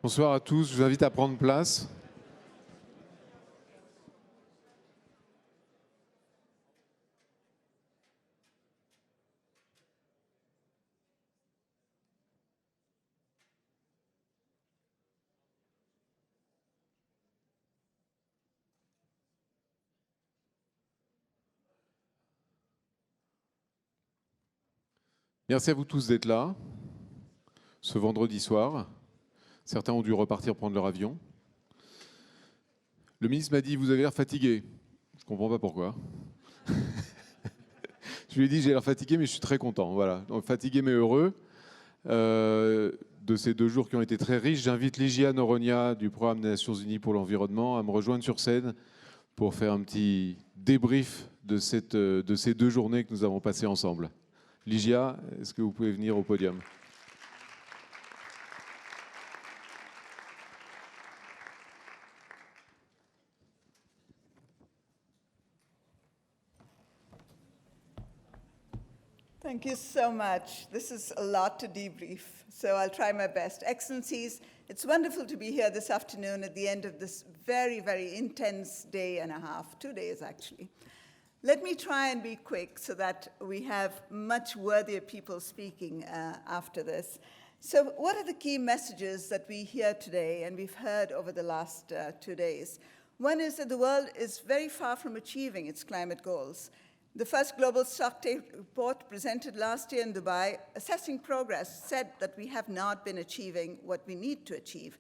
Bonsoir à tous, je vous invite à prendre place. Merci à vous tous d'être là, ce vendredi soir. Certains ont dû repartir prendre leur avion. Le ministre m'a dit « Vous avez l'air fatigué ». Je ne comprends pas pourquoi. Je lui ai dit « J'ai l'air fatigué, mais je suis très content ». Voilà, donc fatigué mais heureux. De ces 2 jours qui ont été très riches, j'invite Ligia Noronia du Programme des Nations Unies pour l'environnement à me rejoindre sur scène pour faire un petit débrief de ces 2 journées que nous avons passées ensemble. Ligia, est-ce que vous pouvez venir au podium ? Thank you so much. This is a lot to debrief, so I'll try my best. Excellencies, it's wonderful to be here this afternoon at the end of this very, very intense day and a half, 2 days actually. Let me try and be quick so that we have much worthier people speaking after this. So what are the key messages that we hear today and we've heard over the last 2 days? One is that the world is very far from achieving its climate goals. The first global stocktake report presented last year in Dubai, assessing progress, said that we have not been achieving what we need to achieve,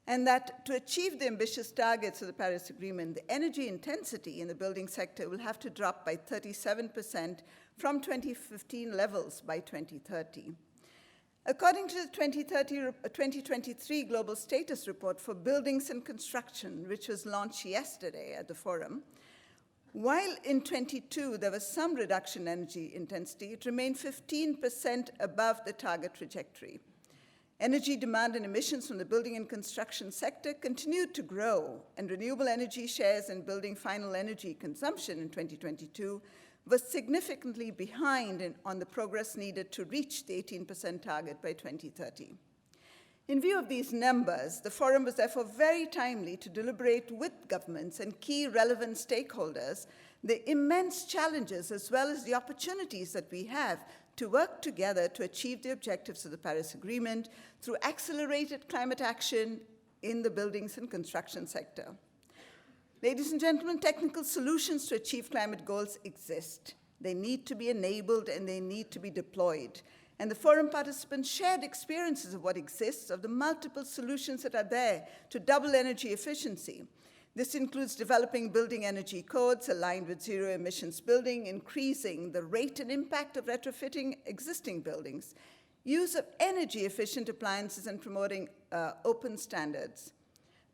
and that to achieve the ambitious targets of the Paris Agreement, the energy intensity in the building sector will have to drop by 37% from 2015 levels by 2030. According to the 2023 Global Status Report for Buildings and Construction, which was launched yesterday at the forum, while in 22 there was some reduction in energy intensity, it remained 15% above the target trajectory. Energy demand and emissions from the building and construction sector continued to grow, and renewable energy shares in building final energy consumption in 2022 was significantly behind on the progress needed to reach the 18% target by 2030. In view of these numbers, the forum was therefore very timely to deliberate with governments and key relevant stakeholders the immense challenges as well as the opportunities that we have to work together to achieve the objectives of the Paris Agreement through accelerated climate action in the buildings and construction sector. Ladies and gentlemen, technical solutions to achieve climate goals exist. They need to be enabled and they need to be deployed. And the forum participants shared experiences of what exists, of the multiple solutions that are there to double energy efficiency. This includes developing building energy codes aligned with zero emissions building, increasing the rate and impact of retrofitting existing buildings, use of energy efficient appliances, and promoting open standards.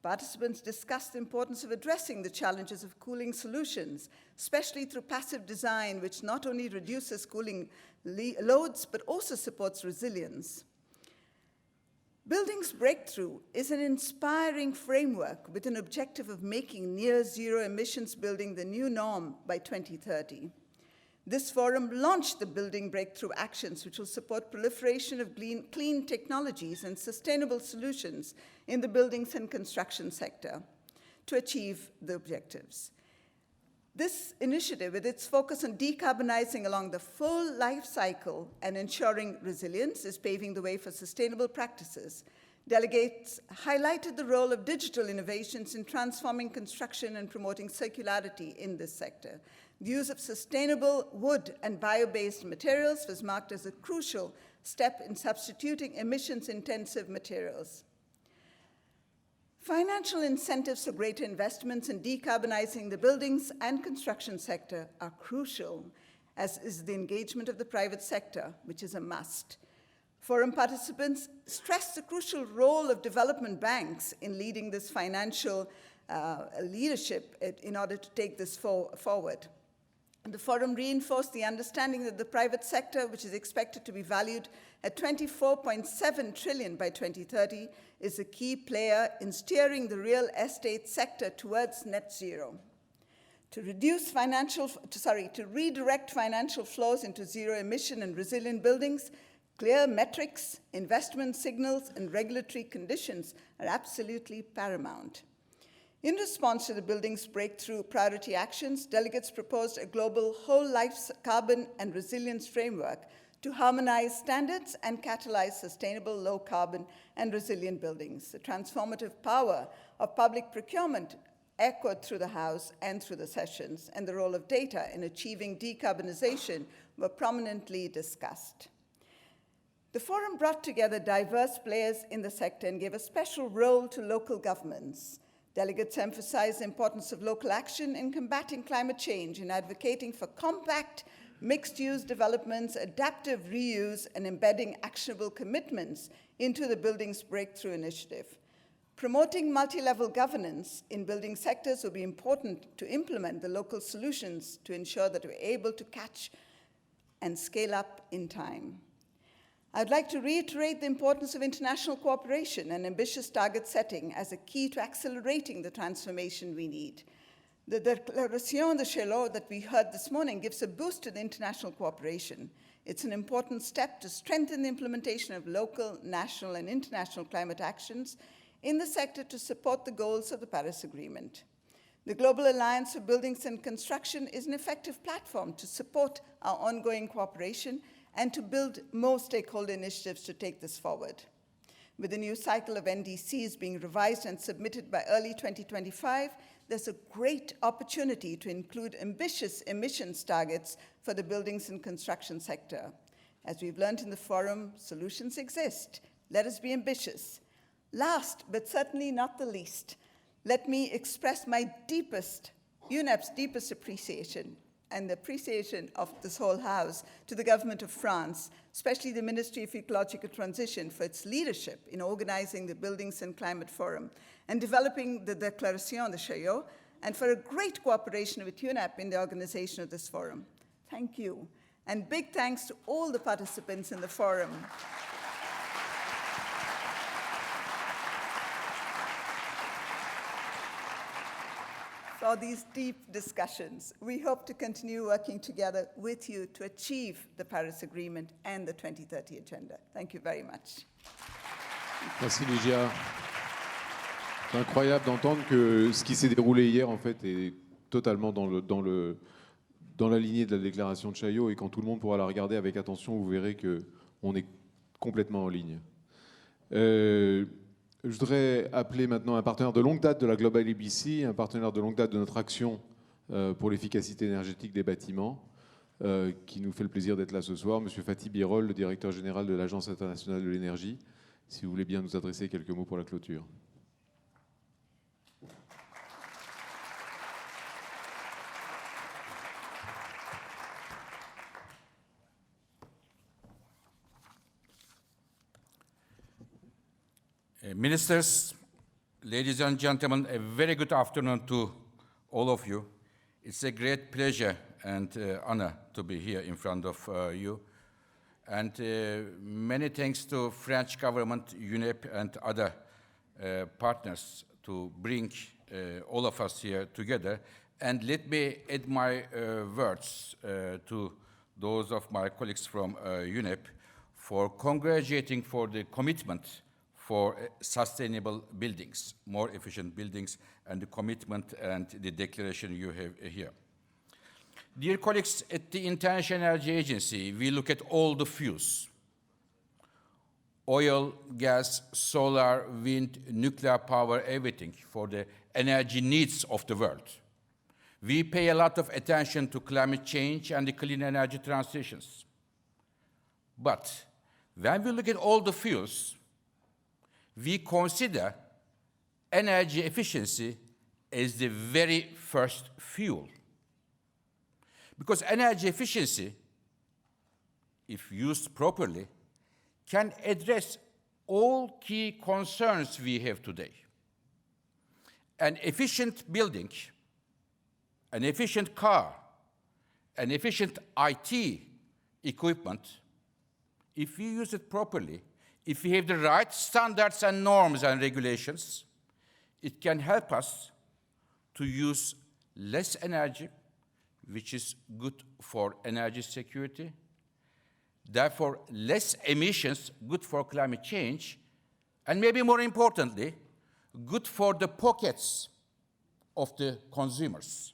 Participants discussed the importance of addressing the challenges of cooling solutions, especially through passive design, which not only reduces cooling loads, but also supports resilience. Buildings Breakthrough is an inspiring framework with an objective of making near zero emissions building the new norm by 2030. This forum launched the Building Breakthrough Actions, which will support proliferation of clean technologies and sustainable solutions in the buildings and construction sector to achieve the objectives. This initiative, with its focus on decarbonizing along the full life cycle and ensuring resilience, is paving the way for sustainable practices. Delegates highlighted the role of digital innovations in transforming construction and promoting circularity in this sector. The use of sustainable wood and bio-based materials was marked as a crucial step in substituting emissions-intensive materials. Financial incentives for greater investments in decarbonizing the buildings and construction sector are crucial, as is the engagement of the private sector, which is a must. Forum participants stressed the crucial role of development banks in leading this financial leadership in order to take this forward. The forum reinforced the understanding that the private sector, which is expected to be valued at 24.7 trillion by 2030, is a key player in steering the real estate sector towards net zero. To redirect financial flows into zero emission and resilient buildings, Clear metrics, investment signals, and regulatory conditions are absolutely paramount. In response to the building's breakthrough priority actions, delegates proposed a global whole life carbon and resilience framework to harmonize standards and catalyze sustainable, low carbon, and resilient buildings. The transformative power of public procurement echoed through the House and through the sessions, and the role of data in achieving decarbonization were prominently discussed. The forum brought together diverse players in the sector and gave a special role to local governments. Delegates emphasized the importance of local action in combating climate change and advocating for compact, mixed-use developments, adaptive reuse, and embedding actionable commitments into the building's breakthrough initiative. Promoting multi-level governance in building sectors will be important to implement the local solutions to ensure that we're able to catch and scale up in time. I'd like to reiterate the importance of international cooperation and ambitious target setting as a key to accelerating the transformation we need. The Declaration de Chaillot that we heard this morning gives a boost to the international cooperation. It's an important step to strengthen the implementation of local, national, and international climate actions in the sector to support the goals of the Paris Agreement. The Global Alliance for Buildings and Construction is an effective platform to support our ongoing cooperation and to build more stakeholder initiatives to take this forward. With the new cycle of NDCs being revised and submitted by early 2025, there's a great opportunity to include ambitious emissions targets for the buildings and construction sector. As we've learned in the forum, solutions exist. Let us be ambitious. Last, but certainly not the least, let me express my deepest, UNEP's deepest appreciation and the appreciation of this whole House to the government of France, especially the Ministry of Ecological Transition, for its leadership in organizing the Buildings and Climate Forum and developing the Declaration de Chaillot, and for a great cooperation with UNEP in the organization of this forum. Thank you. And big thanks to all the participants in the forum. For these deep discussions. We hope to continue working together with you to achieve the Paris Agreement and the 2030 Agenda. Thank you very much. Merci Ligia. C'est incroyable d'entendre que ce qui s'est déroulé hier en fait est totalement dans la lignée de la déclaration de Chaillot, et quand tout le monde pourra la regarder avec attention, vous verrez qu'on est complètement en ligne. Je voudrais appeler maintenant un partenaire de longue date de la Global EBC, un partenaire de longue date de notre action pour l'efficacité énergétique des bâtiments, qui nous fait le plaisir d'être là ce soir, M. Fatih Birol, le directeur général de l'Agence internationale de l'énergie. Si vous voulez bien nous adresser quelques mots pour la clôture. Ministers, ladies and gentlemen, a very good afternoon to all of you. It's a great pleasure and honor to be here in front of you. And many thanks to French government, UNEP, and other partners to bring all of us here together. And let me add my words to those of my colleagues from UNEP for congratulating for the commitment for sustainable buildings, more efficient buildings, and the commitment and the declaration you have here. Dear colleagues, at the International Energy Agency, we look at all the fuels: oil, gas, solar, wind, nuclear power, everything for the energy needs of the world. We pay a lot of attention to climate change and the clean energy transitions. But when we look at all the fuels, we consider energy efficiency as the very first fuel. Because energy efficiency, if used properly, can address all key concerns we have today. An efficient building, an efficient car, an efficient IT equipment, if we use it properly, if we have the right standards and norms and regulations, it can help us to use less energy, which is good for energy security, Therefore, less emissions, good for climate change, and maybe more importantly, good for the pockets of the consumers.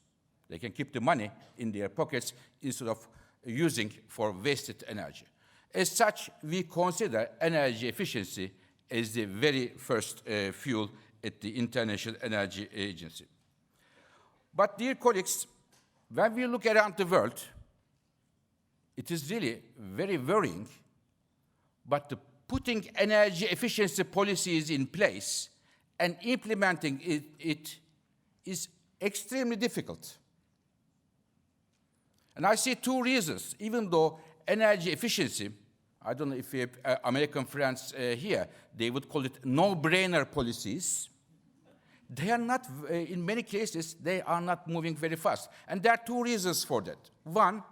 They can keep the money in their pockets instead of using for wasted energy. As such, we consider energy efficiency as the very first fuel at the International Energy Agency. But dear colleagues, when we look around the world, it is really very worrying, but putting energy efficiency policies in place and implementing it is extremely difficult. And I see two reasons, even though energy efficiency, I don't know if we have American friends here, they would call it no-brainer policies. They are not, in many cases, they are not moving very fast. And there are two reasons for that. One,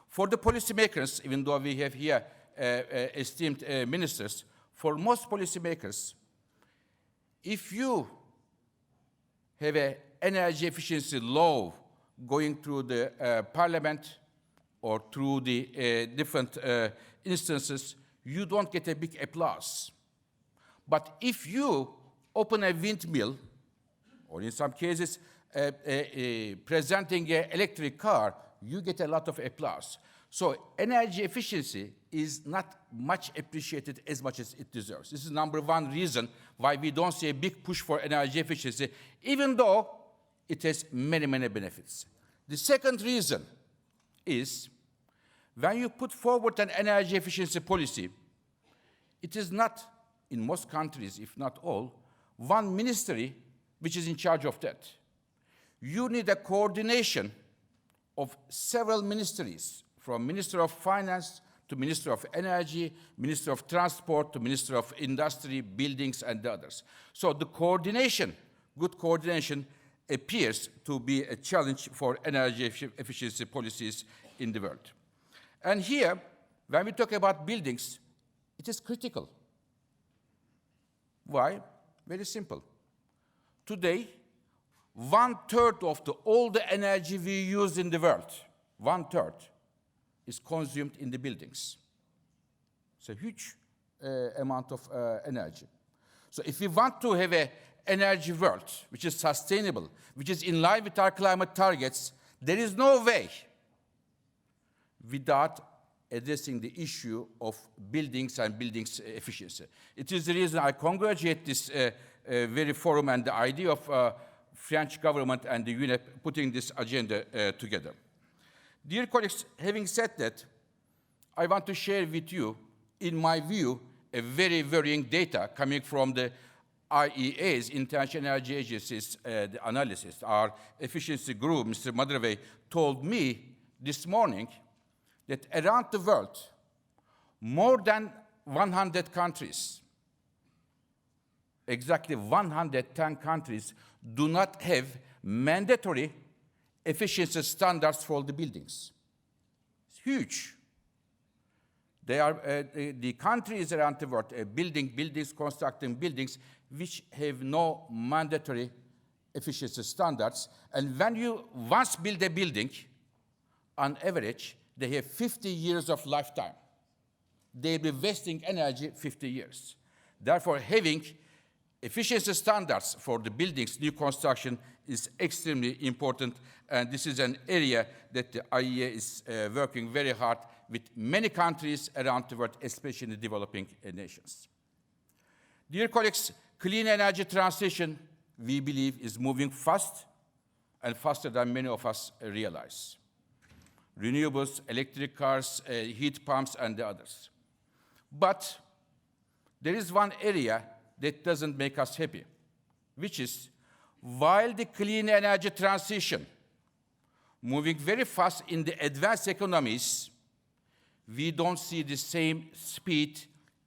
for the policymakers, even though we have here esteemed ministers, for most policymakers, if you have an energy efficiency law going through the parliament or through the different instances, you don't get a big applause. But if you open a windmill, or in some cases, presenting an electric car, you get a lot of applause. So energy efficiency is not much appreciated as much as it deserves. This is number one reason why we don't see a big push for energy efficiency, even though it has many, many benefits. The second reason is when you put forward an energy efficiency policy, it is not, in most countries, if not all, one ministry which is in charge of that. You need a coordination of several ministries, from Minister of Finance to Minister of Energy, Minister of Transport to Minister of Industry, Buildings, and others. So the coordination, good coordination, appears to be a challenge for energy efficiency policies in the world. And here, when we talk about buildings, it is critical. Why? Very simple. Today, 1/3 of all the energy we use in the world, 1/3, is consumed in the buildings. It's a huge amount of energy. So if we want to have an energy world which is sustainable, which is in line with our climate targets, there is no way without addressing the issue of buildings and buildings efficiency. It is the reason I congratulate this very forum and the idea of French government and the UNEP putting this agenda together. Dear colleagues, having said that, I want to share with you, in my view, a very worrying data coming from the IEA's, International Energy Agency's the analysis. Our efficiency group, Mr. Madravey, told me this morning that around the world, more than 100 countries, exactly 110 countries, do not have mandatory efficiency standards for the buildings. It's huge. They are the countries around the world buildings, constructing buildings, which have no mandatory efficiency standards. And when you once build a building, on average, they have 50 years of lifetime. They'll be wasting energy 50 years. Therefore, having efficiency standards for the buildings, new construction, is extremely important, and this is an area that the IEA is working very hard with many countries around the world, especially in the developing nations. Dear colleagues, clean energy transition, we believe, is moving fast and faster than many of us realize. Renewables, electric cars, heat pumps, and the others. But there is one area that doesn't make us happy, which is, while the clean energy transition moving very fast in the advanced economies, we don't see the same speed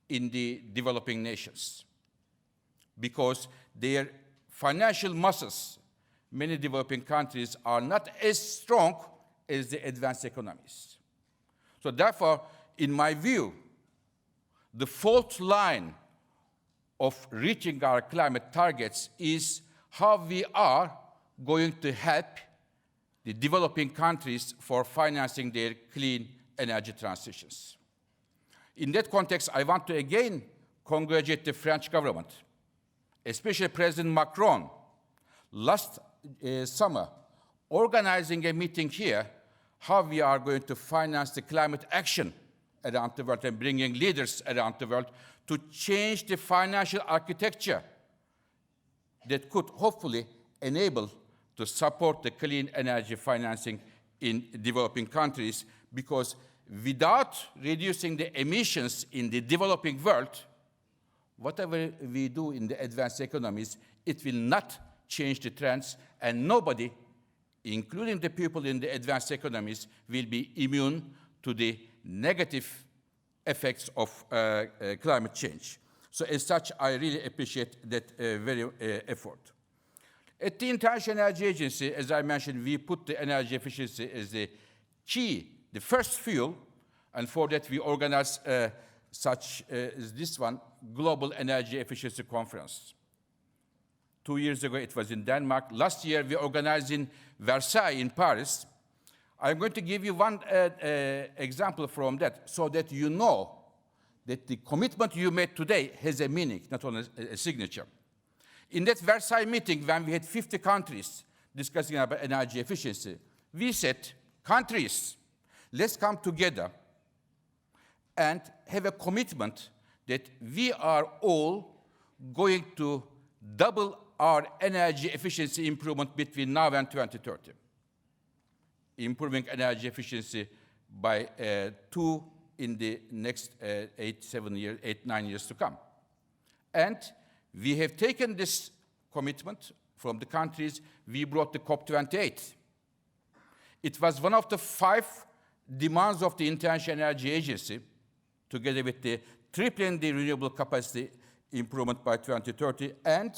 in the developing nations, because their financial muscles, many developing countries, are not as strong as the advanced economies. So therefore, in my view, the fault line of reaching our climate targets is how we are going to help the developing countries for financing their clean energy transitions. In that context, I want to again congratulate the French government, especially President Macron, last summer, organizing a meeting here, how we are going to finance the climate action around the world and bringing leaders around the world to change the financial architecture that could hopefully enable to support the clean energy financing in developing countries, because without reducing the emissions in the developing world, whatever we do in the advanced economies, it will not change the trends, and nobody, including the people in the advanced economies, will be immune to the negative effects of climate change. So as such, I really appreciate that very effort. At the International Energy Agency, as I mentioned, we put the energy efficiency as the key, the first fuel, and for that we organize such as this one, Global Energy Efficiency Conference. 2 years ago, it was in Denmark. Last year, we organized in Versailles in Paris. I'm going to give you one example from that so that you know that the commitment you made today has a meaning, not only a signature. In that Versailles meeting, when we had 50 countries discussing about energy efficiency, we said, countries, let's come together and have a commitment that we are all going to double our energy efficiency improvement between now and 2030. Improving energy efficiency by 2 in the next 9 years to come. And we have taken this commitment from the countries. We brought the COP28. It was one of the 5 demands of the International Energy Agency, together with the tripling the renewable capacity improvement by 2030, and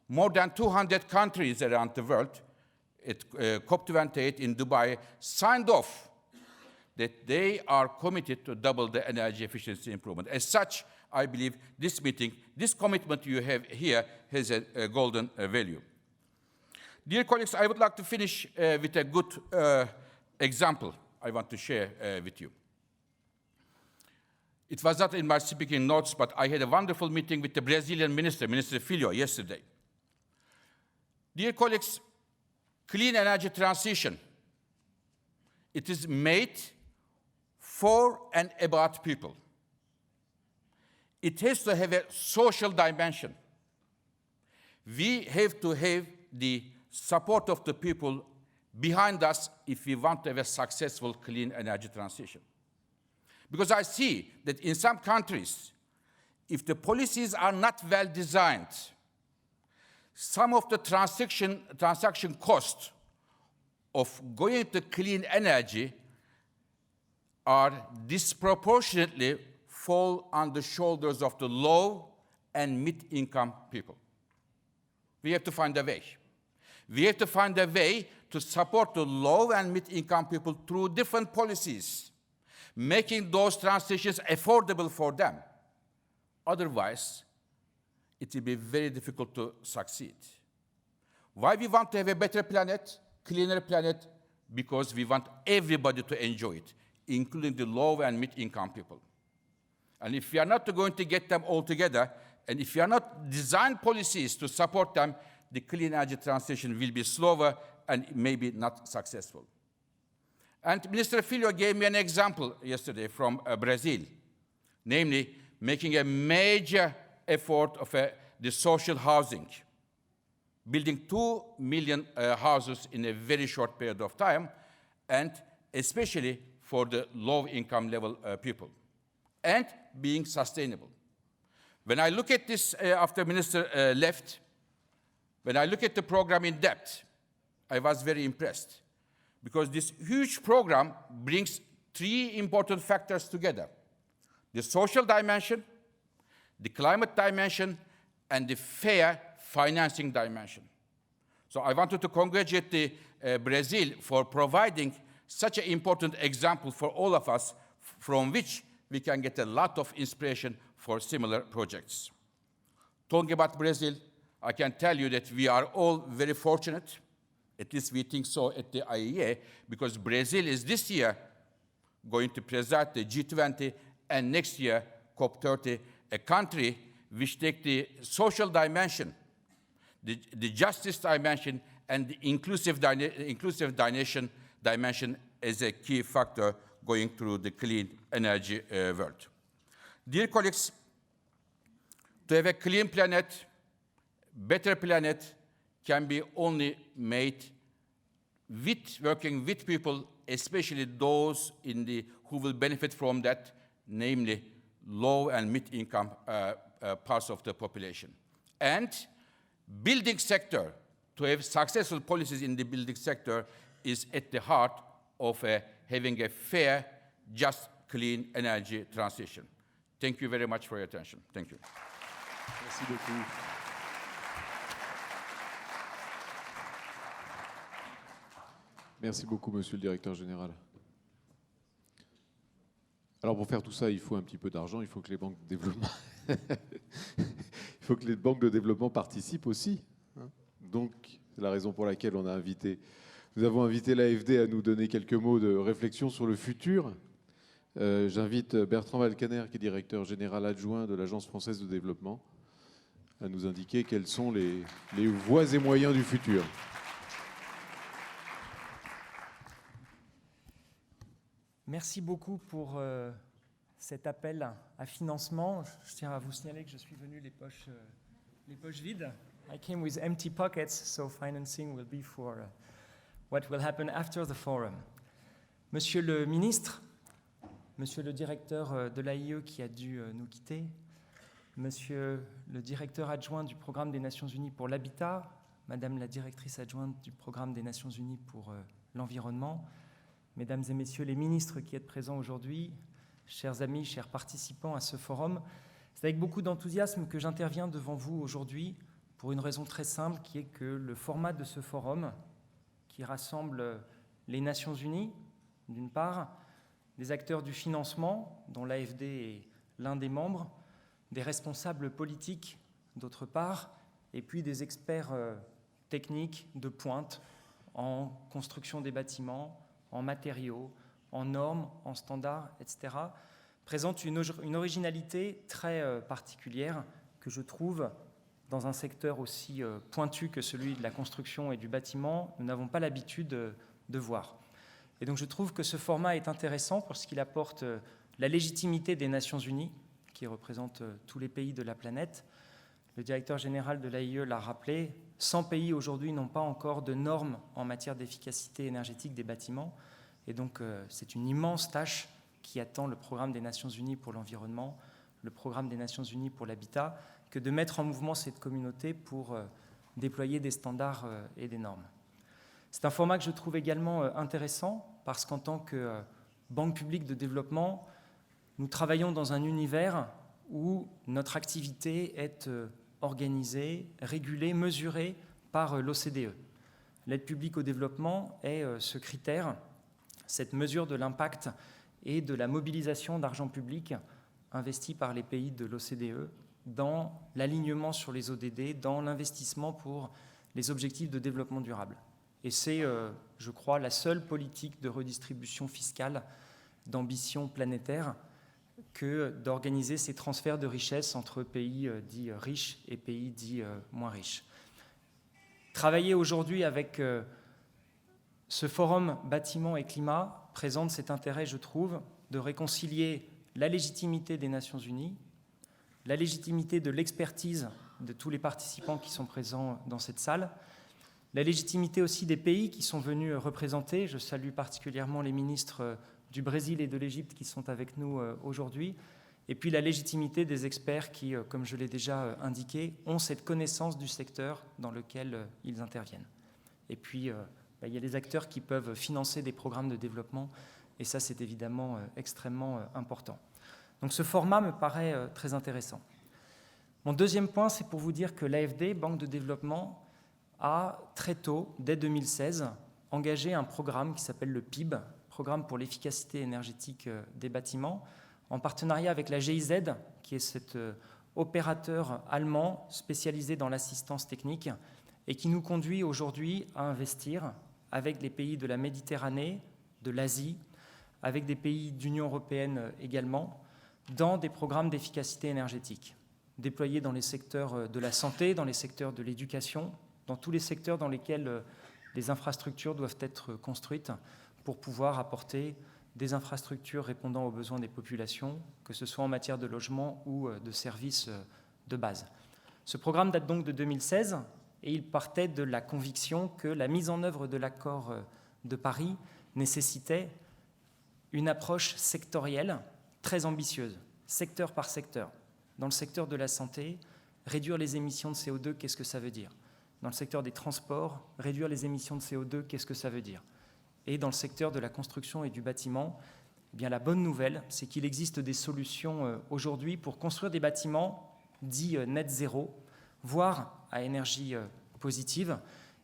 more than 200 countries around the world at COP28 in Dubai signed off that they are committed to double the energy efficiency improvement. As such, I believe this meeting, this commitment you have here has a golden value. Dear colleagues, I would like to finish with a good example I want to share with you. It was not in my speaking notes, but I had a wonderful meeting with the Brazilian minister, Minister Filho, yesterday. Dear colleagues, clean energy transition, it is made for and about people. It has to have a social dimension. We have to have the support of the people behind us if we want to have a successful clean energy transition. Because I see that in some countries, if the policies are not well designed, some of the transaction costs of going to clean energy are disproportionately fall on the shoulders of the low and mid-income people. We have to find a way. We have to find a way to support the low and mid-income people through different policies, making those transitions affordable for them. Otherwise, it will be very difficult to succeed. Why we want to have a better planet, cleaner planet? Because we want everybody to enjoy it, including the low and mid-income people. And if we are not going to get them all together, and if we are not design policies to support them, the clean energy transition will be slower and maybe not successful. And Minister Filho gave me an example yesterday from Brazil, namely making a major effort of the social housing, building 2 million houses in a very short period of time, and especially for the low-income level people, and being sustainable. When I look at this after Minister left, when I look at the program in depth, I was very impressed, because this huge program brings 3 important factors together: the social dimension, the climate dimension, and the fair financing dimension. So I wanted to congratulate Brazil for providing such an important example for all of us, from which we can get a lot of inspiration for similar projects. Talking about Brazil, I can tell you that we are all very fortunate, at least we think so at the IEA, because Brazil is this year going to preside the G20 and next year, COP30, a country which takes the social dimension, the justice dimension, and the inclusive dimension as a key factor going through the clean energy world. Dear colleagues, to have a clean planet, better planet can be only made working with people, especially those who will benefit from that, namely low and mid-income parts of the population. And building sector, to have successful policies in the building sector is at the heart of having a fair, just, clean energy transition. Thank you very much for your attention. Thank you. Merci beaucoup. Merci beaucoup, monsieur le directeur général. Alors pour faire tout ça, il faut un petit peu d'argent, il faut que les banques de développement, il faut que les banques de développement participent aussi. Donc c'est la raison pour laquelle nous avons invité l'AFD à nous donner quelques mots de réflexion sur le futur. J'invite Bertrand Valcaner, qui est directeur général adjoint de l'Agence française de développement, à nous indiquer quelles sont les voies et moyens du futur. Merci beaucoup pour cet appel à financement. Je tiens à vous signaler que je suis venu les poches vides. I came with empty pockets, so financing will be for what will happen after the forum. Monsieur le ministre, monsieur le directeur de l'AIE qui a dû nous quitter, monsieur le directeur adjoint du Programme des Nations Unies pour l'habitat, madame la directrice adjointe du Programme des Nations Unies pour l'environnement, mesdames et messieurs les ministres qui êtes présents aujourd'hui, chers amis, chers participants à ce forum, c'est avec beaucoup d'enthousiasme que j'interviens devant vous aujourd'hui pour une raison très simple qui est que le format de ce forum, qui rassemble les Nations Unies, d'une part, des acteurs du financement, dont l'AFD est l'un des membres, des responsables politiques, d'autre part, et puis des experts techniques de pointe en construction des bâtiments, en matériaux, en normes, en standards, etc., présente une originalité très particulière que je trouve dans un secteur aussi pointu que celui de la construction et du bâtiment, nous n'avons pas l'habitude de voir. Et donc je trouve que ce format est intéressant parce qu'il apporte la légitimité des Nations Unies, qui représentent tous les pays de la planète. Le directeur général de l'AIE l'a rappelé, 100 pays aujourd'hui n'ont pas encore de normes en matière d'efficacité énergétique des bâtiments. Et donc, c'est une immense tâche qui attend le Programme des Nations Unies pour l'environnement, le Programme des Nations Unies pour l'habitat, que de mettre en mouvement cette communauté pour déployer des standards et des normes. C'est un format que je trouve également intéressant parce qu'en tant que banque publique de développement, nous travaillons dans un univers où notre activité est organisée, régulée, mesurée par l'OCDE. L'aide publique au développement est ce critère, cette mesure de l'impact et de la mobilisation d'argent public investi par les pays de l'OCDE dans l'alignement sur les ODD, dans l'investissement pour les objectifs de développement durable. Et c'est, je crois, la seule politique de redistribution fiscale d'ambition planétaire que d'organiser ces transferts de richesses entre pays dits riches et pays dits moins riches. Travailler aujourd'hui avec ce forum bâtiment et climat présente cet intérêt, je trouve, de réconcilier la légitimité des Nations Unies, la légitimité de l'expertise de tous les participants qui sont présents dans cette salle, la légitimité aussi des pays qui sont venus représenter. Je salue particulièrement les ministres du Brésil et de l'Égypte qui sont avec nous aujourd'hui, et puis la légitimité des experts qui, comme je l'ai déjà indiqué, ont cette connaissance du secteur dans lequel ils interviennent. Et puis, il y a les acteurs qui peuvent financer des programmes de développement, et ça, c'est évidemment extrêmement important. Donc ce format me paraît très intéressant. Mon deuxième point, c'est pour vous dire que l'AFD, Banque de développement, a très tôt, dès 2016, engagé un programme qui s'appelle le PIB, Programme pour l'efficacité énergétique des bâtiments, en partenariat avec la GIZ, qui est cet opérateur allemand spécialisé dans l'assistance technique et qui nous conduit aujourd'hui à investir avec les pays de la Méditerranée, de l'Asie, avec des pays d'Union européenne également, dans des programmes d'efficacité énergétique, déployés dans les secteurs de la santé, dans les secteurs de l'éducation, dans tous les secteurs dans lesquels les infrastructures doivent être construites pour pouvoir apporter des infrastructures répondant aux besoins des populations, que ce soit en matière de logement ou de services de base. Ce programme date donc de 2016 et il partait de la conviction que la mise en œuvre de l'accord de Paris nécessitait une approche sectorielle très ambitieuse, secteur par secteur. Dans le secteur de la santé, réduire les émissions de CO2, qu'est-ce que ça veut dire? Dans le secteur des transports, réduire les émissions de CO2, qu'est-ce que ça veut dire? Et dans le secteur de la construction et du bâtiment, eh bien, la bonne nouvelle, c'est qu'il existe des solutions aujourd'hui pour construire des bâtiments dits net zéro, voire à énergie positive.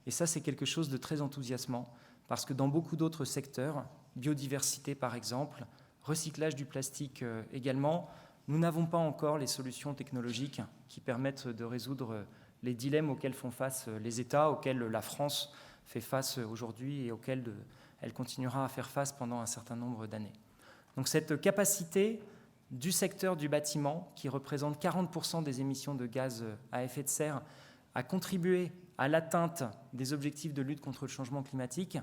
Et ça, c'est quelque chose de très enthousiasmant, parce que dans beaucoup d'autres secteurs, biodiversité par exemple, recyclage du plastique également, nous n'avons pas encore les solutions technologiques qui permettent de résoudre les dilemmes auxquels font face les États, auxquels la France fait face aujourd'hui et auxquels elle continuera à faire face pendant un certain nombre d'années. Donc cette capacité du secteur du bâtiment, qui représente 40% des émissions de gaz à effet de serre, à contribuer à l'atteinte des objectifs de lutte contre le changement climatique,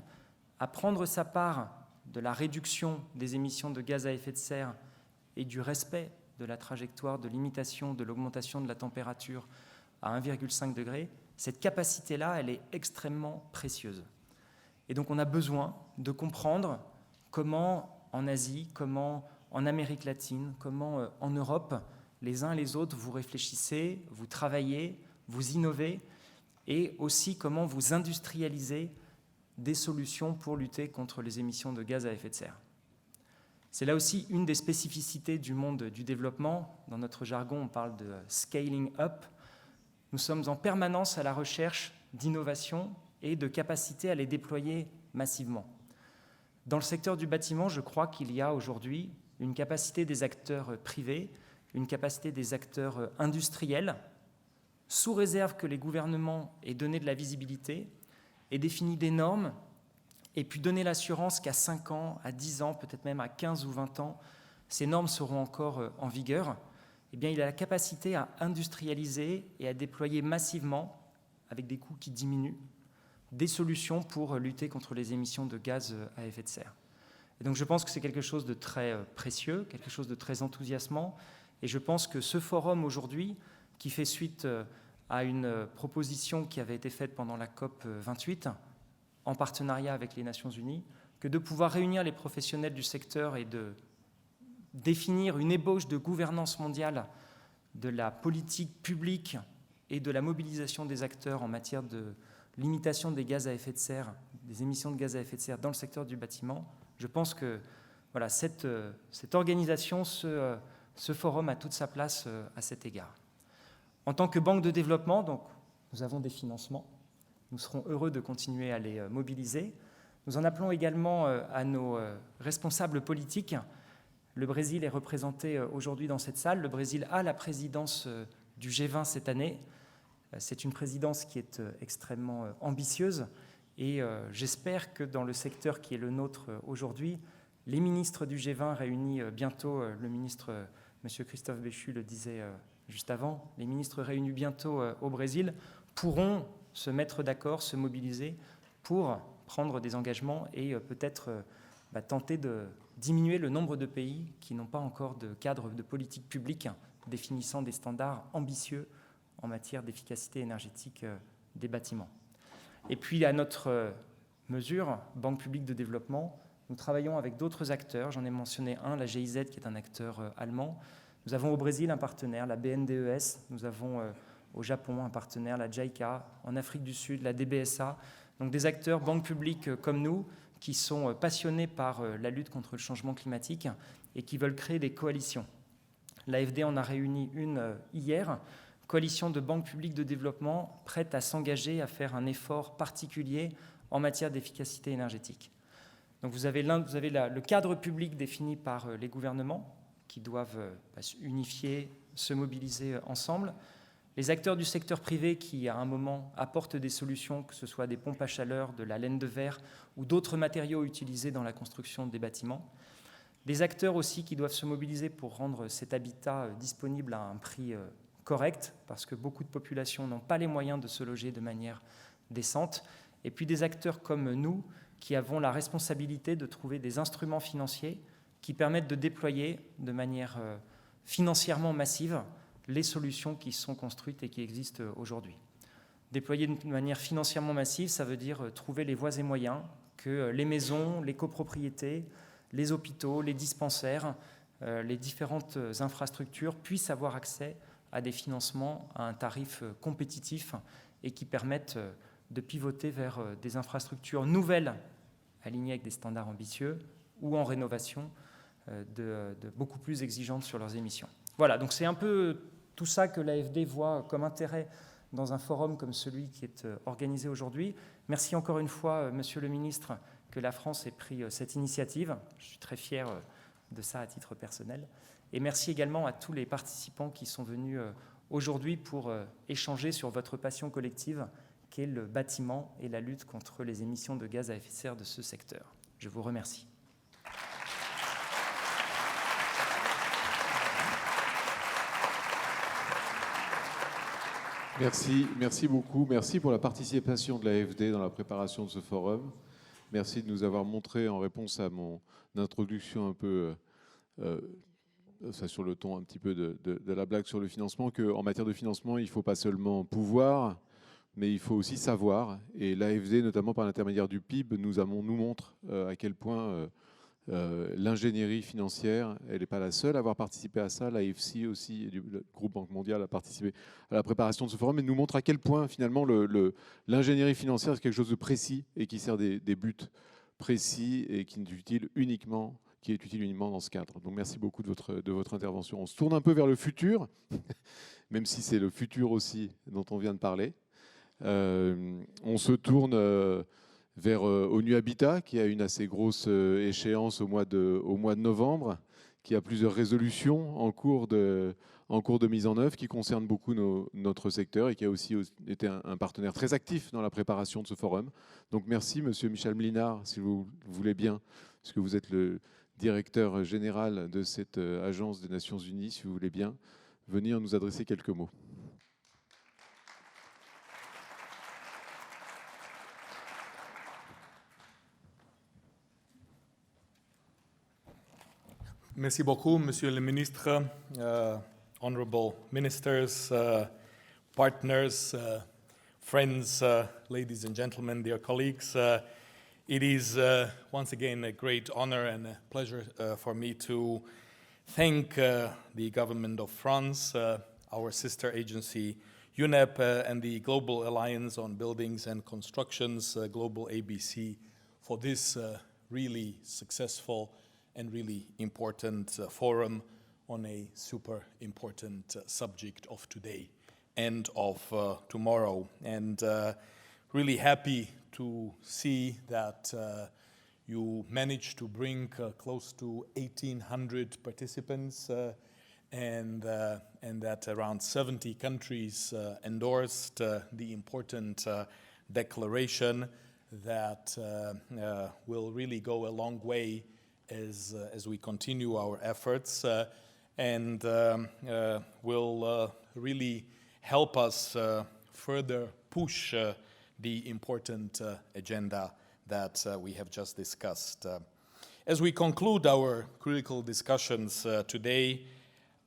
à prendre sa part de la réduction des émissions de gaz à effet de serre et du respect de la trajectoire de limitation de l'augmentation de la température à 1,5 degré, cette capacité-là, elle est extrêmement précieuse. Et donc on a besoin de comprendre comment en Asie, comment en Amérique latine, comment en Europe, les uns et les autres, vous réfléchissez, vous travaillez, vous innovez, et aussi comment vous industrialisez des solutions pour lutter contre les émissions de gaz à effet de serre. C'est là aussi une des spécificités du monde du développement. Dans notre jargon, on parle de scaling up. Nous sommes en permanence à la recherche d'innovation et de capacité à les déployer massivement. Dans le secteur du bâtiment, je crois qu'il y a aujourd'hui une capacité des acteurs privés, une capacité des acteurs industriels, sous réserve que les gouvernements aient donné de la visibilité, aient défini des normes, et puis donner l'assurance qu'à 5 ans, à 10 ans, peut-être même à 15 ou 20 ans, ces normes seront encore en vigueur. Eh bien, il a la capacité à industrialiser et à déployer massivement, avec des coûts qui diminuent, des solutions pour lutter contre les émissions de gaz à effet de serre. Et donc je pense que c'est quelque chose de très précieux, quelque chose de très enthousiasmant, et je pense que ce forum aujourd'hui, qui fait suite à une proposition qui avait été faite pendant la COP 28, en partenariat avec les Nations Unies, que de pouvoir réunir les professionnels du secteur et de définir une ébauche de gouvernance mondiale de la politique publique et de la mobilisation des acteurs en matière de limitation des gaz à effet de serre, des émissions de gaz à effet de serre dans le secteur du bâtiment. Je pense que voilà, cette organisation, ce forum a toute sa place à cet égard. En tant que banque de développement, donc, nous avons des financements. Nous serons heureux de continuer à les mobiliser. Nous en appelons également à nos responsables politiques. Le Brésil est représenté aujourd'hui dans cette salle. Le Brésil a la présidence du G20 cette année. C'est une présidence qui est extrêmement ambitieuse et j'espère que dans le secteur qui est le nôtre aujourd'hui, les ministres du G20 réunis bientôt, le ministre M. Christophe Béchu le disait juste avant, les ministres réunis bientôt au Brésil pourront se mettre d'accord, se mobiliser pour prendre des engagements et peut-être tenter de diminuer le nombre de pays qui n'ont pas encore de cadre de politique publique définissant des standards ambitieux en matière d'efficacité énergétique des bâtiments. Et puis, à notre mesure, Banque publique de développement, nous travaillons avec d'autres acteurs. J'en ai mentionné un, la GIZ, qui est un acteur allemand. Nous avons au Brésil un partenaire, la BNDES. Nous avons au Japon un partenaire, la JICA. En Afrique du Sud, la DBSA. Donc des acteurs, banques publiques comme nous, qui sont passionnés par la lutte contre le changement climatique et qui veulent créer des coalitions. L'AFD en a réuni une hier, coalition de banques publiques de développement prête à s'engager à faire un effort particulier en matière d'efficacité énergétique. Donc vous avez le cadre public défini par les gouvernements qui doivent unifier, se mobiliser ensemble. Les acteurs du secteur privé qui, à un moment, apportent des solutions, que ce soit des pompes à chaleur, de la laine de verre ou d'autres matériaux utilisés dans la construction des bâtiments. Des acteurs aussi qui doivent se mobiliser pour rendre cet habitat disponible à un prix correct, parce que beaucoup de populations n'ont pas les moyens de se loger de manière décente. Et puis des acteurs comme nous, qui avons la responsabilité de trouver des instruments financiers qui permettent de déployer de manière financièrement massive les solutions qui sont construites et qui existent aujourd'hui. Déployer de manière financièrement massive, ça veut dire trouver les voies et moyens que les maisons, les copropriétés, les hôpitaux, les dispensaires, les différentes infrastructures puissent avoir accès à des financements à un tarif compétitif et qui permettent de pivoter vers des infrastructures nouvelles alignées avec des standards ambitieux ou en rénovation de beaucoup plus exigeantes sur leurs émissions. Voilà, donc c'est un peu tout ça que l'AFD voit comme intérêt dans un forum comme celui qui est organisé aujourd'hui. Merci encore une fois, Monsieur le Ministre, que la France ait pris cette initiative. Je suis très fier de ça à titre personnel. Et merci également à tous les participants qui sont venus aujourd'hui pour échanger sur votre passion collective, qui est le bâtiment et la lutte contre les émissions de gaz à effet de serre de ce secteur. Je vous remercie. Merci beaucoup. Merci pour la participation de l'AFD dans la préparation de ce forum. Merci de nous avoir montré, en réponse à mon introduction un peu, sur le ton un petit peu de la blague sur le financement, qu'en matière de financement, il ne faut pas seulement pouvoir, mais il faut aussi savoir. Et l'AFD, notamment par l'intermédiaire du PIB, nous montre à quel point l'ingénierie financière, elle n'est pas la seule à avoir participé à ça. L'AFC aussi, le groupe Banque mondiale, a participé à la préparation de ce forum, et nous montre à quel point finalement l'ingénierie financière, c'est quelque chose de précis et qui sert des buts précis et qui est utile uniquement dans ce cadre. Donc merci beaucoup de votre intervention. On se tourne un peu vers le futur, même si c'est le futur aussi dont on vient de parler. On se tourne vers ONU Habitat, qui a une assez grosse échéance au mois de novembre, qui a plusieurs résolutions en cours de mise en œuvre, qui concernent beaucoup notre secteur et qui a aussi été un partenaire très actif dans la préparation de ce forum. Donc merci, Monsieur Michel Mlinard, si vous voulez bien, puisque vous êtes le directeur général de cette agence des Nations Unies, si vous voulez bien venir nous adresser quelques mots. Merci beaucoup, Monsieur le Ministre, honorable ministers, partners, friends, ladies and gentlemen, dear colleagues. It is once again a great honor and a pleasure for me to thank the government of France, our sister agency UNEP, and the Global Alliance on Buildings and Constructions, Global ABC, for this really successful and really important forum on a super important subject of today and of tomorrow. And really happy to see that you managed to bring close to 1,800 participants and that around 70 countries endorsed the important declaration that will really go a long way as we continue our efforts and will really help us further push the important agenda that we have just discussed. As we conclude our critical discussions today,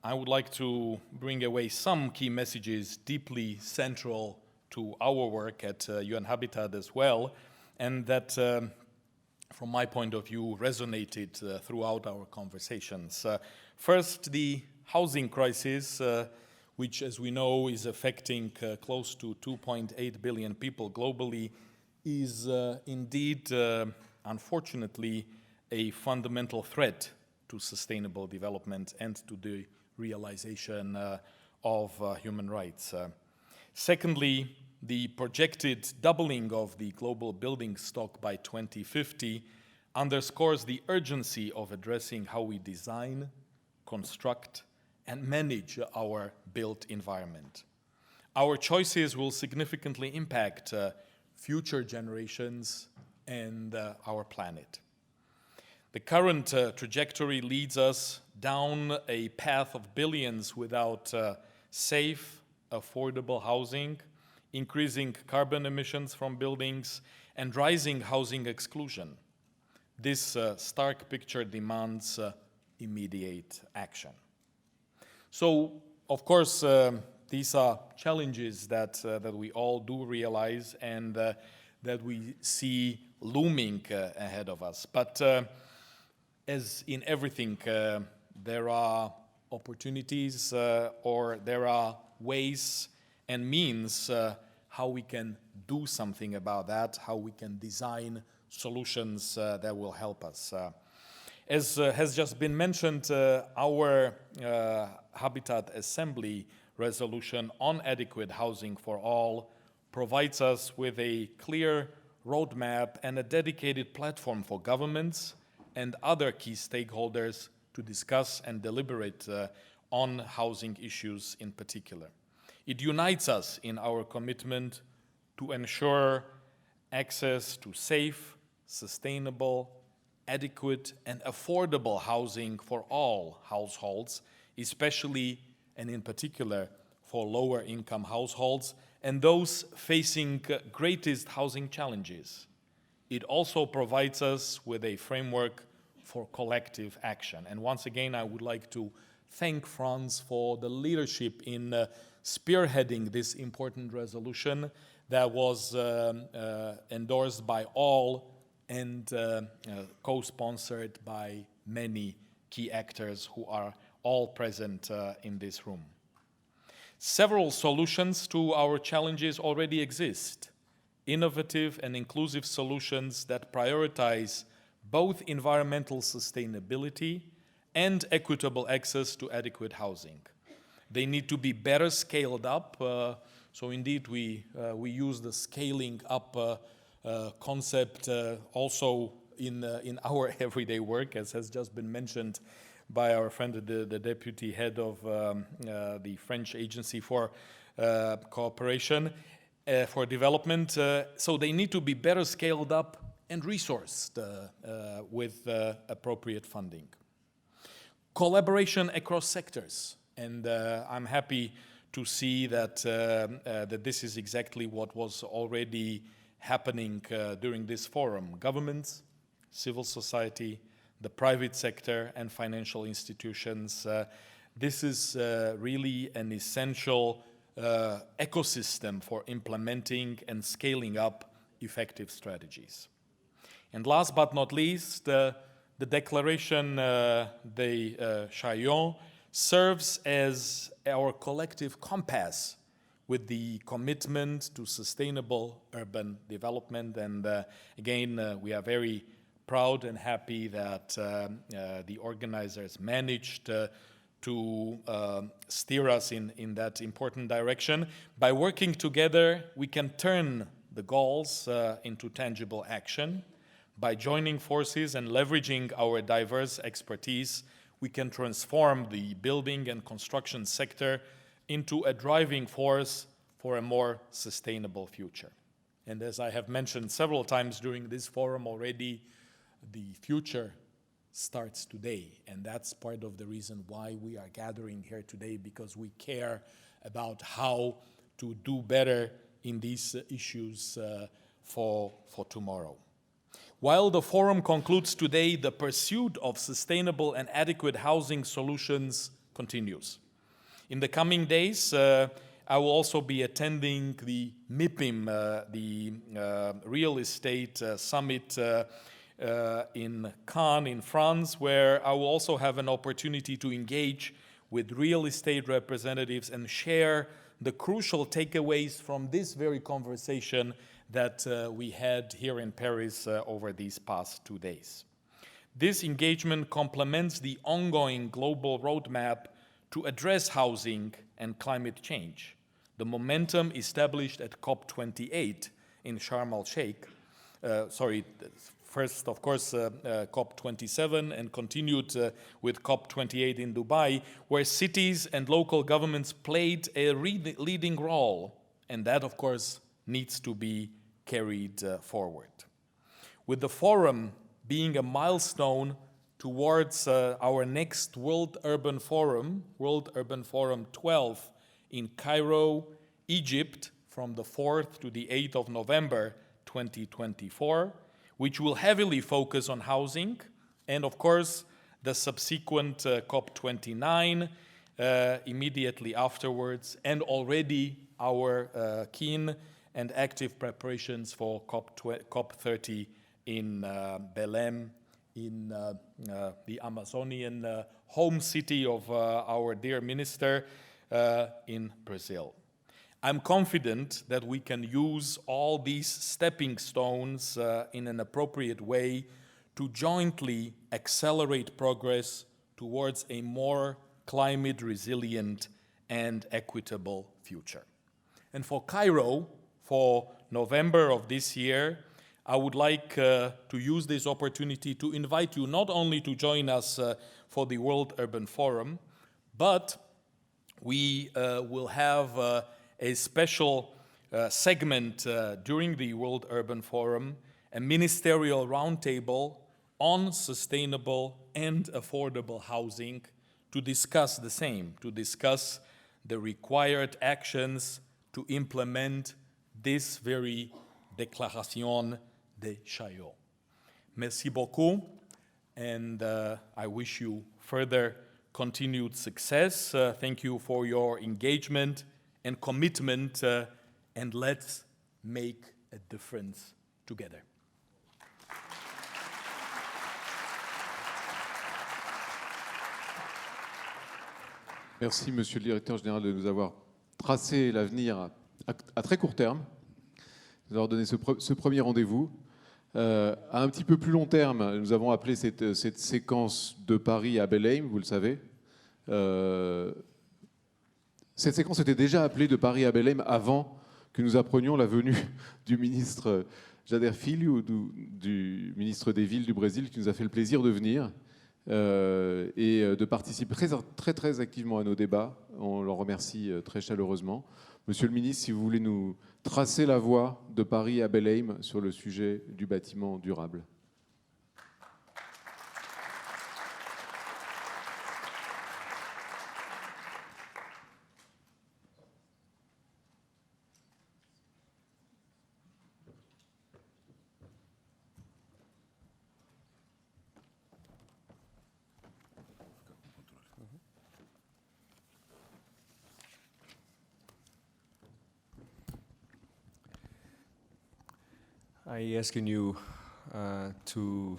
I would like to bring away some key messages deeply central to our work at UN Habitat as well, and that from my point of view, resonated throughout our conversations. First, the housing crisis, which, as we know, is affecting close to 2.8 billion people globally, is indeed, unfortunately, a fundamental threat to sustainable development and to the realization of human rights. Secondly, the projected doubling of the global building stock by 2050 underscores the urgency of addressing how we design, construct, and manage our built environment. Our choices will significantly impact future generations and our planet. The current trajectory leads us down a path of billions without safe, affordable housing, increasing carbon emissions from buildings, and rising housing exclusion. This stark picture demands immediate action. So, of course, these are challenges that we all do realize and that we see looming ahead of us. But as in everything, there are opportunities or there are ways and means how we can do something about that, how we can design solutions that will help us. As has just been mentioned, our Habitat Assembly resolution on adequate housing for all provides us with a clear roadmap and a dedicated platform for governments and other key stakeholders to discuss and deliberate on housing issues in particular. It unites us in our commitment to ensure access to safe, sustainable, adequate, and affordable housing for all households, especially and in particular for lower income households and those facing greatest housing challenges. It also provides us with a framework for collective action. And once again, I would like to thank Franz for the leadership in spearheading this important resolution that was endorsed by all and co-sponsored by many key actors who are all present in this room. Several solutions to our challenges already exist. Innovative and inclusive solutions that prioritize both environmental sustainability and equitable access to adequate housing. They need to be better scaled up. So indeed, we use the scaling up concept also in our everyday work, as has just been mentioned by our friend, the deputy head of the French Agency for Cooperation for Development. So they need to be better scaled up and resourced with appropriate funding. Collaboration across sectors, and I'm happy to see that that this is exactly what was already happening during this forum. Governments, civil society, the private sector, and financial institutions. This is really an essential ecosystem for implementing and scaling up effective strategies. And last but not least, the Declaration de Chaillot serves as our collective compass with the commitment to sustainable urban development. And again, we are very proud and happy that the organizers managed to steer us in that important direction. By working together, we can turn the goals into tangible action. By joining forces and leveraging our diverse expertise, we can transform the building and construction sector into a driving force for a more sustainable future. And as I have mentioned several times during this forum already, the future starts today. And that's part of the reason why we are gathering here today, because we care about how to do better in these issues for tomorrow. While the forum concludes today, the pursuit of sustainable and adequate housing solutions continues. In the coming days, I will also be attending the MIPIM, the real estate summit in Cannes in France, where I will also have an opportunity to engage with real estate representatives and share the crucial takeaways from this very conversation that we had here in Paris over these past 2 days. This engagement complements the ongoing global roadmap to address housing and climate change. The momentum established at COP28 in Sharm el-Sheikh, first, of course, COP27 and continued with COP28 in Dubai, where cities and local governments played a leading role, and that, of course, needs to be carried forward. With the forum being a milestone towards our next World Urban Forum 12 in Cairo, Egypt, from the 4th to the 8th of November 2024, which will heavily focus on housing, and of course, the subsequent COP29 immediately afterwards, and already our keen and active preparations for COP30 in Belém, in the Amazonian home city of our dear minister in Brazil. I'm confident that we can use all these stepping stones in an appropriate way to jointly accelerate progress towards a more climate resilient and equitable future. And for Cairo, for November of this year, I would like to use this opportunity to invite you not only to join us for the World Urban Forum, but we will have a special segment during the World Urban Forum, a ministerial roundtable on sustainable and affordable housing to discuss the same, to discuss the required actions to implement this very Déclaration de Chaillot. Merci beaucoup, and I wish you further continued success. Thank you for your engagement and commitment, and let's make a difference together. Merci, Monsieur le Directeur Général, de nous avoir tracé l'avenir à très court terme, de nous avoir donné ce premier rendez-vous. À un petit peu plus long terme, nous avons appelé cette séquence de Paris à Belém, vous le savez. Cette séquence était déjà appelée de Paris à Belém avant que nous apprenions la venue du ministre Jader Filho, du ministre des Villes du Brésil, qui nous a fait le plaisir de venir et de participer très activement à nos débats. On l'en remercie très chaleureusement. Monsieur le ministre, si vous voulez nous tracer la voie de Paris à Belém sur le sujet du bâtiment durable. I asking you to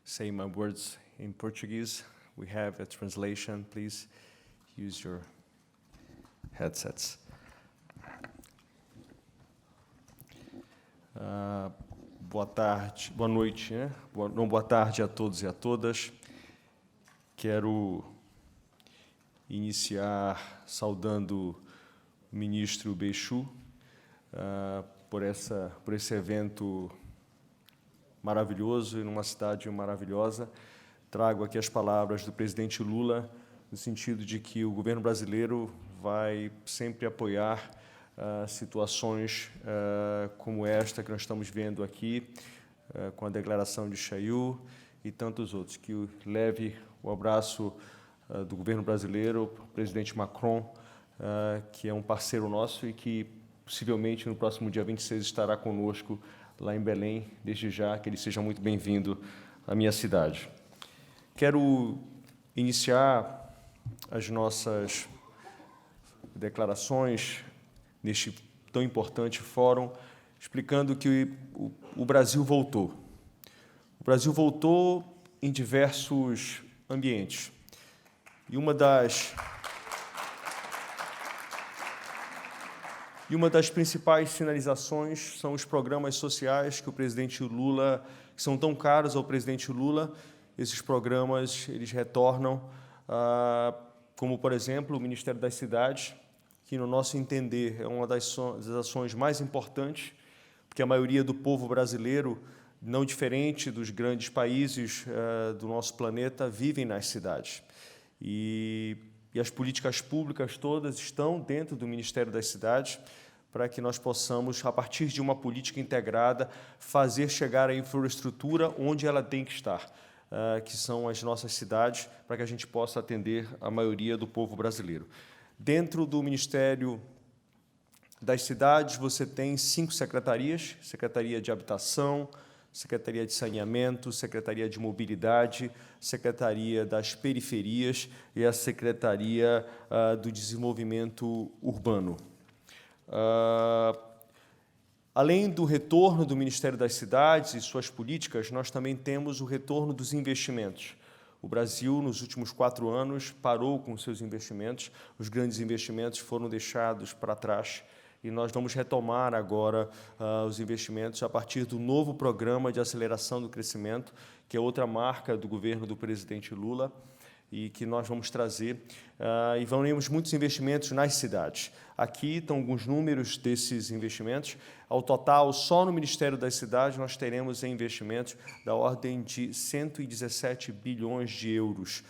say my words in Portuguese. We have a translation. Please use your headsets. Boa tarde, boa noite, né? Boa tarde a todos e a todas. Quero iniciar saudando o ministro Béchu por esse evento maravilhoso e numa cidade maravilhosa. Trago aqui as palavras do presidente Lula, no sentido de que o governo brasileiro vai sempre apoiar situações como esta que nós estamos vendo aqui, com a Declaração de Chaillot e tantos outros. Que leve o abraço do governo brasileiro, o presidente Macron, que é um parceiro nosso e que possivelmente no próximo dia 26 estará conosco lá em Belém, desde já que ele seja muito bem-vindo à minha cidade. Quero iniciar as nossas declarações neste tão importante fórum, explicando que o Brasil voltou. O Brasil voltou em diversos ambientes. E uma das principais sinalizações são os programas sociais que o presidente Lula, que são tão caros ao presidente Lula. Esses programas, eles retornam, como, por exemplo, o Ministério das Cidades, que, no nosso entender, é uma das ações mais importantes, porque a maioria do povo brasileiro, não diferente dos grandes países do nosso planeta, vivem nas cidades. E as políticas públicas todas estão dentro do Ministério das Cidades para que nós possamos, a partir de uma política integrada, fazer chegar a infraestrutura onde ela tem que estar, que são as nossas cidades, para que a gente possa atender a maioria do povo brasileiro. Dentro do Ministério das Cidades, você tem 5 secretarias: Secretaria de Habitação, Secretaria de Saneamento, Secretaria de Mobilidade, Secretaria das Periferias e a Secretaria do Desenvolvimento Urbano. Além do retorno do Ministério das Cidades e suas políticas, nós também temos o retorno dos investimentos. O Brasil, nos últimos 4 anos, parou com seus investimentos, os grandes investimentos foram deixados para trás, e nós vamos retomar agora os investimentos a partir do novo Programa de Aceleração do Crescimento, que é outra marca do governo do presidente Lula, e que nós vamos trazer, e teremos muitos investimentos nas cidades. Aqui estão alguns números desses investimentos. Ao total, só no Ministério das Cidades, nós teremos investimentos da ordem de 117 bilhões de euros.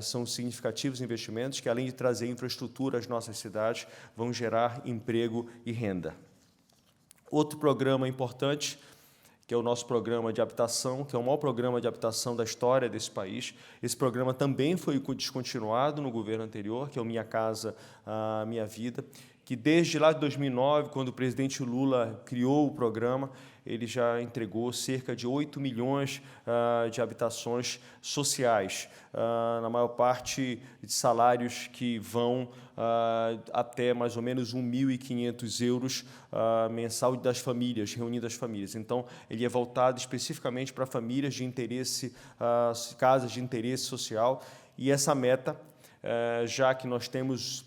São significativos investimentos que, além de trazer infraestrutura às nossas cidades, vão gerar emprego e renda. Outro programa importante, que é o nosso programa de habitação, que é o maior programa de habitação da história desse país. Esse programa também foi descontinuado no governo anterior, que é o Minha Casa, Minha Vida, que desde lá de 2009, quando o presidente Lula criou o programa, ele já entregou cerca de 8 milhões de habitações sociais, na maior parte de salários que vão até mais ou menos 1.500 euros mensal das famílias, reunindo as famílias. Então, ele é voltado especificamente para famílias de interesse, casas de interesse social, e essa meta, já que nós temos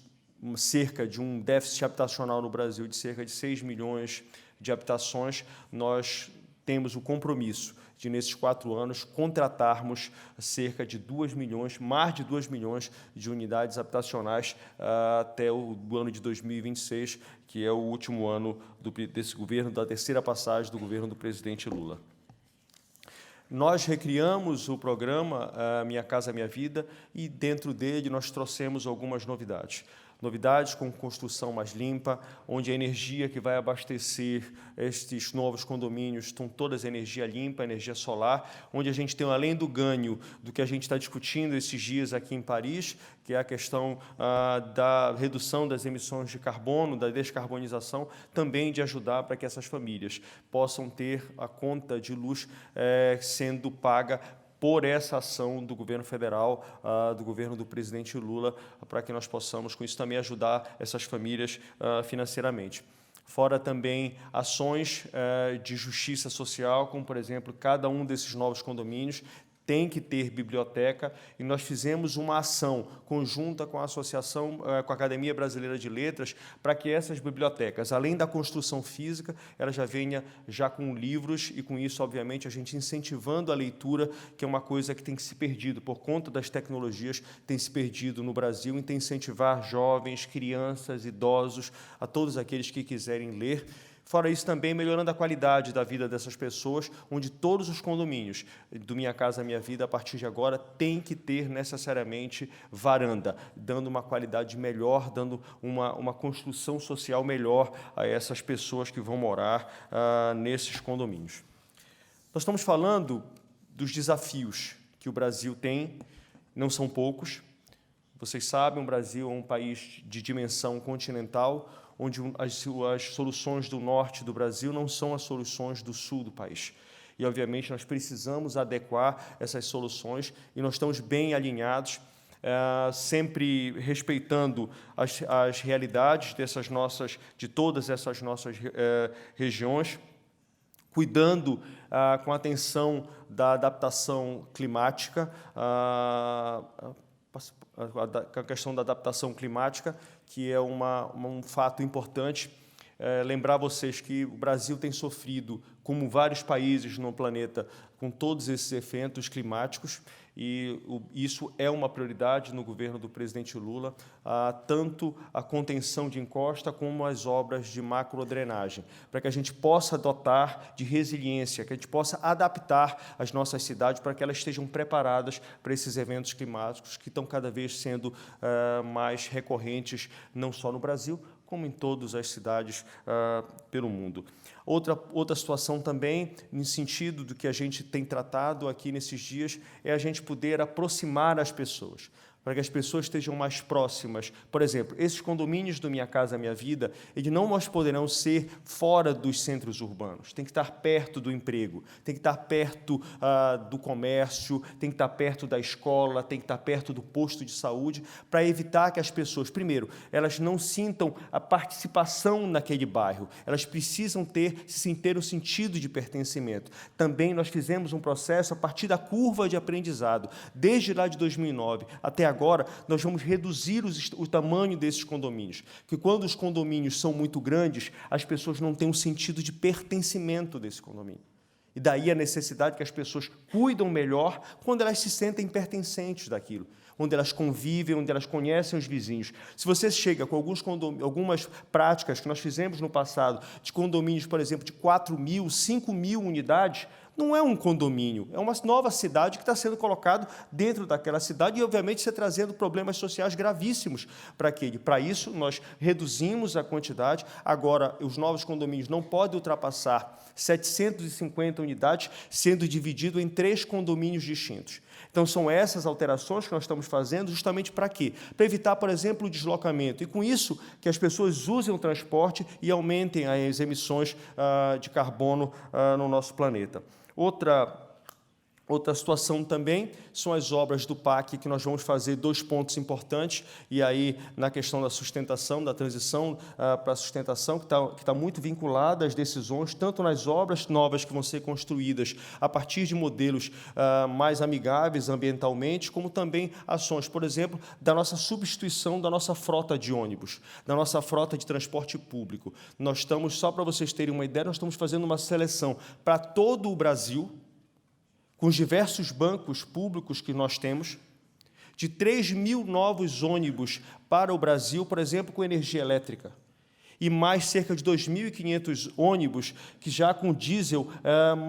cerca de um déficit habitacional no Brasil de cerca de 6 milhões de habitações, nós temos o compromisso de, nesses 4 anos, contratarmos cerca de 2 milhões, mais de 2 milhões de unidades habitacionais até o ano de 2026, que é o último ano desse governo, da terceira passagem do governo do presidente Lula. Nós recriamos o programa Minha Casa Minha Vida, e dentro dele nós trouxemos algumas novidades. Novidades com construção mais limpa, onde a energia que vai abastecer estes novos condomínios estão todas energia limpa, energia solar, onde a gente tem, além do ganho do que a gente está discutindo esses dias aqui em Paris, que é a questão da redução das emissões de carbono, da descarbonização, também de ajudar para que essas famílias possam ter a conta de luz sendo paga por essa ação do governo federal, do governo do presidente Lula, para que nós possamos, com isso, também ajudar essas famílias financeiramente. Fora também ações de justiça social, como, por exemplo, cada um desses novos condomínios tem que ter biblioteca, e nós fizemos uma ação conjunta com a associação, com a Academia Brasileira de Letras, para que essas bibliotecas, além da construção física, ela já venha já com livros, e com isso, obviamente, a gente incentivando a leitura, que é uma coisa que tem se perdido por conta das tecnologias, tem se perdido no Brasil, e tem incentivar jovens, crianças, idosos, a todos aqueles que quiserem ler. Fora isso, também melhorando a qualidade da vida dessas pessoas, onde todos os condomínios do Minha Casa Minha Vida, a partir de agora, tem que ter necessariamente varanda, dando uma qualidade melhor, dando uma construção social melhor a essas pessoas que vão morar nesses condomínios. Nós estamos falando dos desafios que o Brasil tem, não são poucos. Vocês sabem, o Brasil é um país de dimensão continental, onde as soluções do norte do Brasil não são as soluções do sul do país. E, obviamente, nós precisamos adequar essas soluções, e nós estamos bem alinhados, sempre respeitando as realidades de todas essas nossas regiões, cuidando com atenção da adaptação climática, com a questão da adaptação climática, que é um fato importante. Lembrar vocês que o Brasil tem sofrido, como vários países no planeta, com todos esses eventos climáticos, e isso é uma prioridade no governo do presidente Lula, tanto a contenção de encosta como as obras de macrodrenagem, para que a gente possa dotar de resiliência, que a gente possa adaptar as nossas cidades para que elas estejam preparadas para esses eventos climáticos que estão cada vez sendo mais recorrentes, não só no Brasil, como em todas as cidades pelo mundo. Outra situação também, no sentido do que a gente tem tratado aqui nesses dias, é a gente poder aproximar as pessoas, para que as pessoas estejam mais próximas. Por exemplo, esses condomínios do Minha Casa Minha Vida, eles não mais poderão ser fora dos centros urbanos, tem que estar perto do emprego, tem que estar perto do comércio, tem que estar perto da escola, tem que estar perto do posto de saúde, para evitar que as pessoas, primeiro, elas não sintam a participação naquele bairro, elas precisam ter o sentido de pertencimento. Também nós fizemos um processo a partir da curva de aprendizado, desde lá de 2009 até agora, nós vamos reduzir o tamanho desses condomínios, porque quando os condomínios são muito grandes, as pessoas não têm um sentido de pertencimento desse condomínio. E daí a necessidade que as pessoas cuidam melhor quando elas se sentem pertencentes daquilo, onde elas convivem, onde elas conhecem os vizinhos. Se você chega com algumas práticas que nós fizemos no passado, de condomínios, por exemplo, de 4.000, 5.000 unidades, não é um condomínio, é uma nova cidade que está sendo colocado dentro daquela cidade e, obviamente, você trazendo problemas sociais gravíssimos para aquele. Para isso, nós reduzimos a quantidade. Agora, os novos condomínios não podem ultrapassar 750 unidades, sendo dividido em 3 condomínios distintos. Então, são essas alterações que nós estamos fazendo justamente para quê? Para evitar, por exemplo, o deslocamento. E, com isso, que as pessoas usem o transporte e aumentem as emissões de carbono no nosso planeta. Outra situação também são as obras do PAC, que nós vamos fazer 2 pontos importantes, e aí na questão da sustentação, da transição para a sustentação, que está muito vinculada às decisões, tanto nas obras novas que vão ser construídas a partir de modelos mais amigáveis ambientalmente, como também ações, por exemplo, da nossa substituição da nossa frota de ônibus, da nossa frota de transporte público. Nós estamos, só para vocês terem uma ideia, nós estamos fazendo uma seleção para todo o Brasil, com os diversos bancos públicos que nós temos, de 3.000 novos ônibus para o Brasil, por exemplo, com energia elétrica, e mais cerca de 2.500 ônibus que já com diesel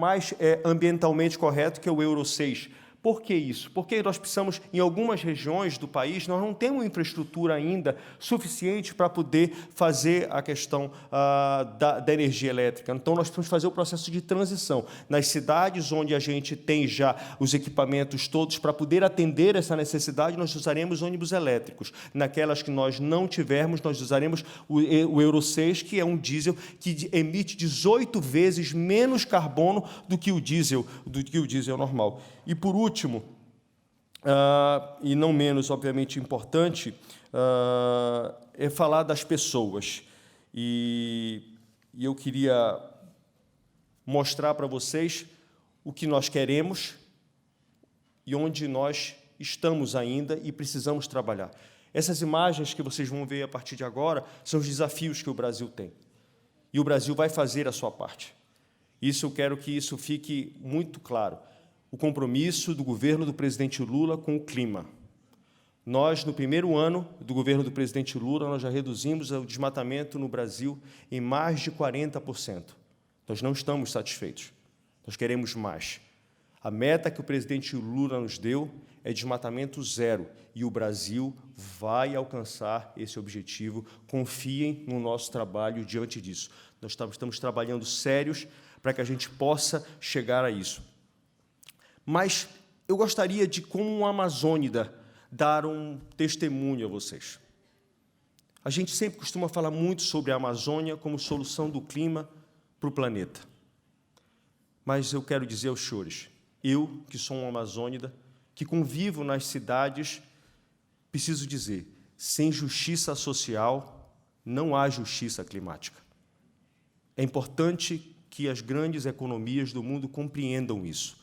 mais ambientalmente correto, que é o Euro 6. Por que isso? Porque nós precisamos, em algumas regiões do país, nós não temos infraestrutura ainda suficiente para poder fazer a questão da energia elétrica. Então, nós precisamos fazer o processo de transição. Nas cidades onde a gente tem já os equipamentos todos para poder atender essa necessidade, nós usaremos ônibus elétricos. Naquelas que nós não tivermos, nós usaremos o Euro 6, que é um diesel que emite 18 vezes menos carbono do que o diesel normal. E, por último, e não menos, obviamente, importante, é falar das pessoas. E eu queria mostrar para vocês o que nós queremos e onde nós estamos ainda e precisamos trabalhar. Essas imagens que vocês vão ver a partir de agora são os desafios que o Brasil tem. E o Brasil vai fazer a sua parte. Isso, eu quero que isso fique muito claro. O compromisso do governo do presidente Lula com o clima. Nós, no primeiro ano do governo do presidente Lula, nós já reduzimos o desmatamento no Brasil em mais de 40%. Nós não estamos satisfeitos. Nós queremos mais. A meta que o presidente Lula nos deu é desmatamento zero, e o Brasil vai alcançar esse objetivo. Confiem no nosso trabalho diante disso. Nós estamos trabalhando sérios para que a gente possa chegar a isso. Mas eu gostaria de, como um amazônida, dar um testemunho a vocês. A gente sempre costuma falar muito sobre a Amazônia como solução do clima para o planeta. Mas eu quero dizer aos senhores, eu, que sou um amazônida, que convivo nas cidades, preciso dizer, sem justiça social, não há justiça climática. É importante que as grandes economias do mundo compreendam isso.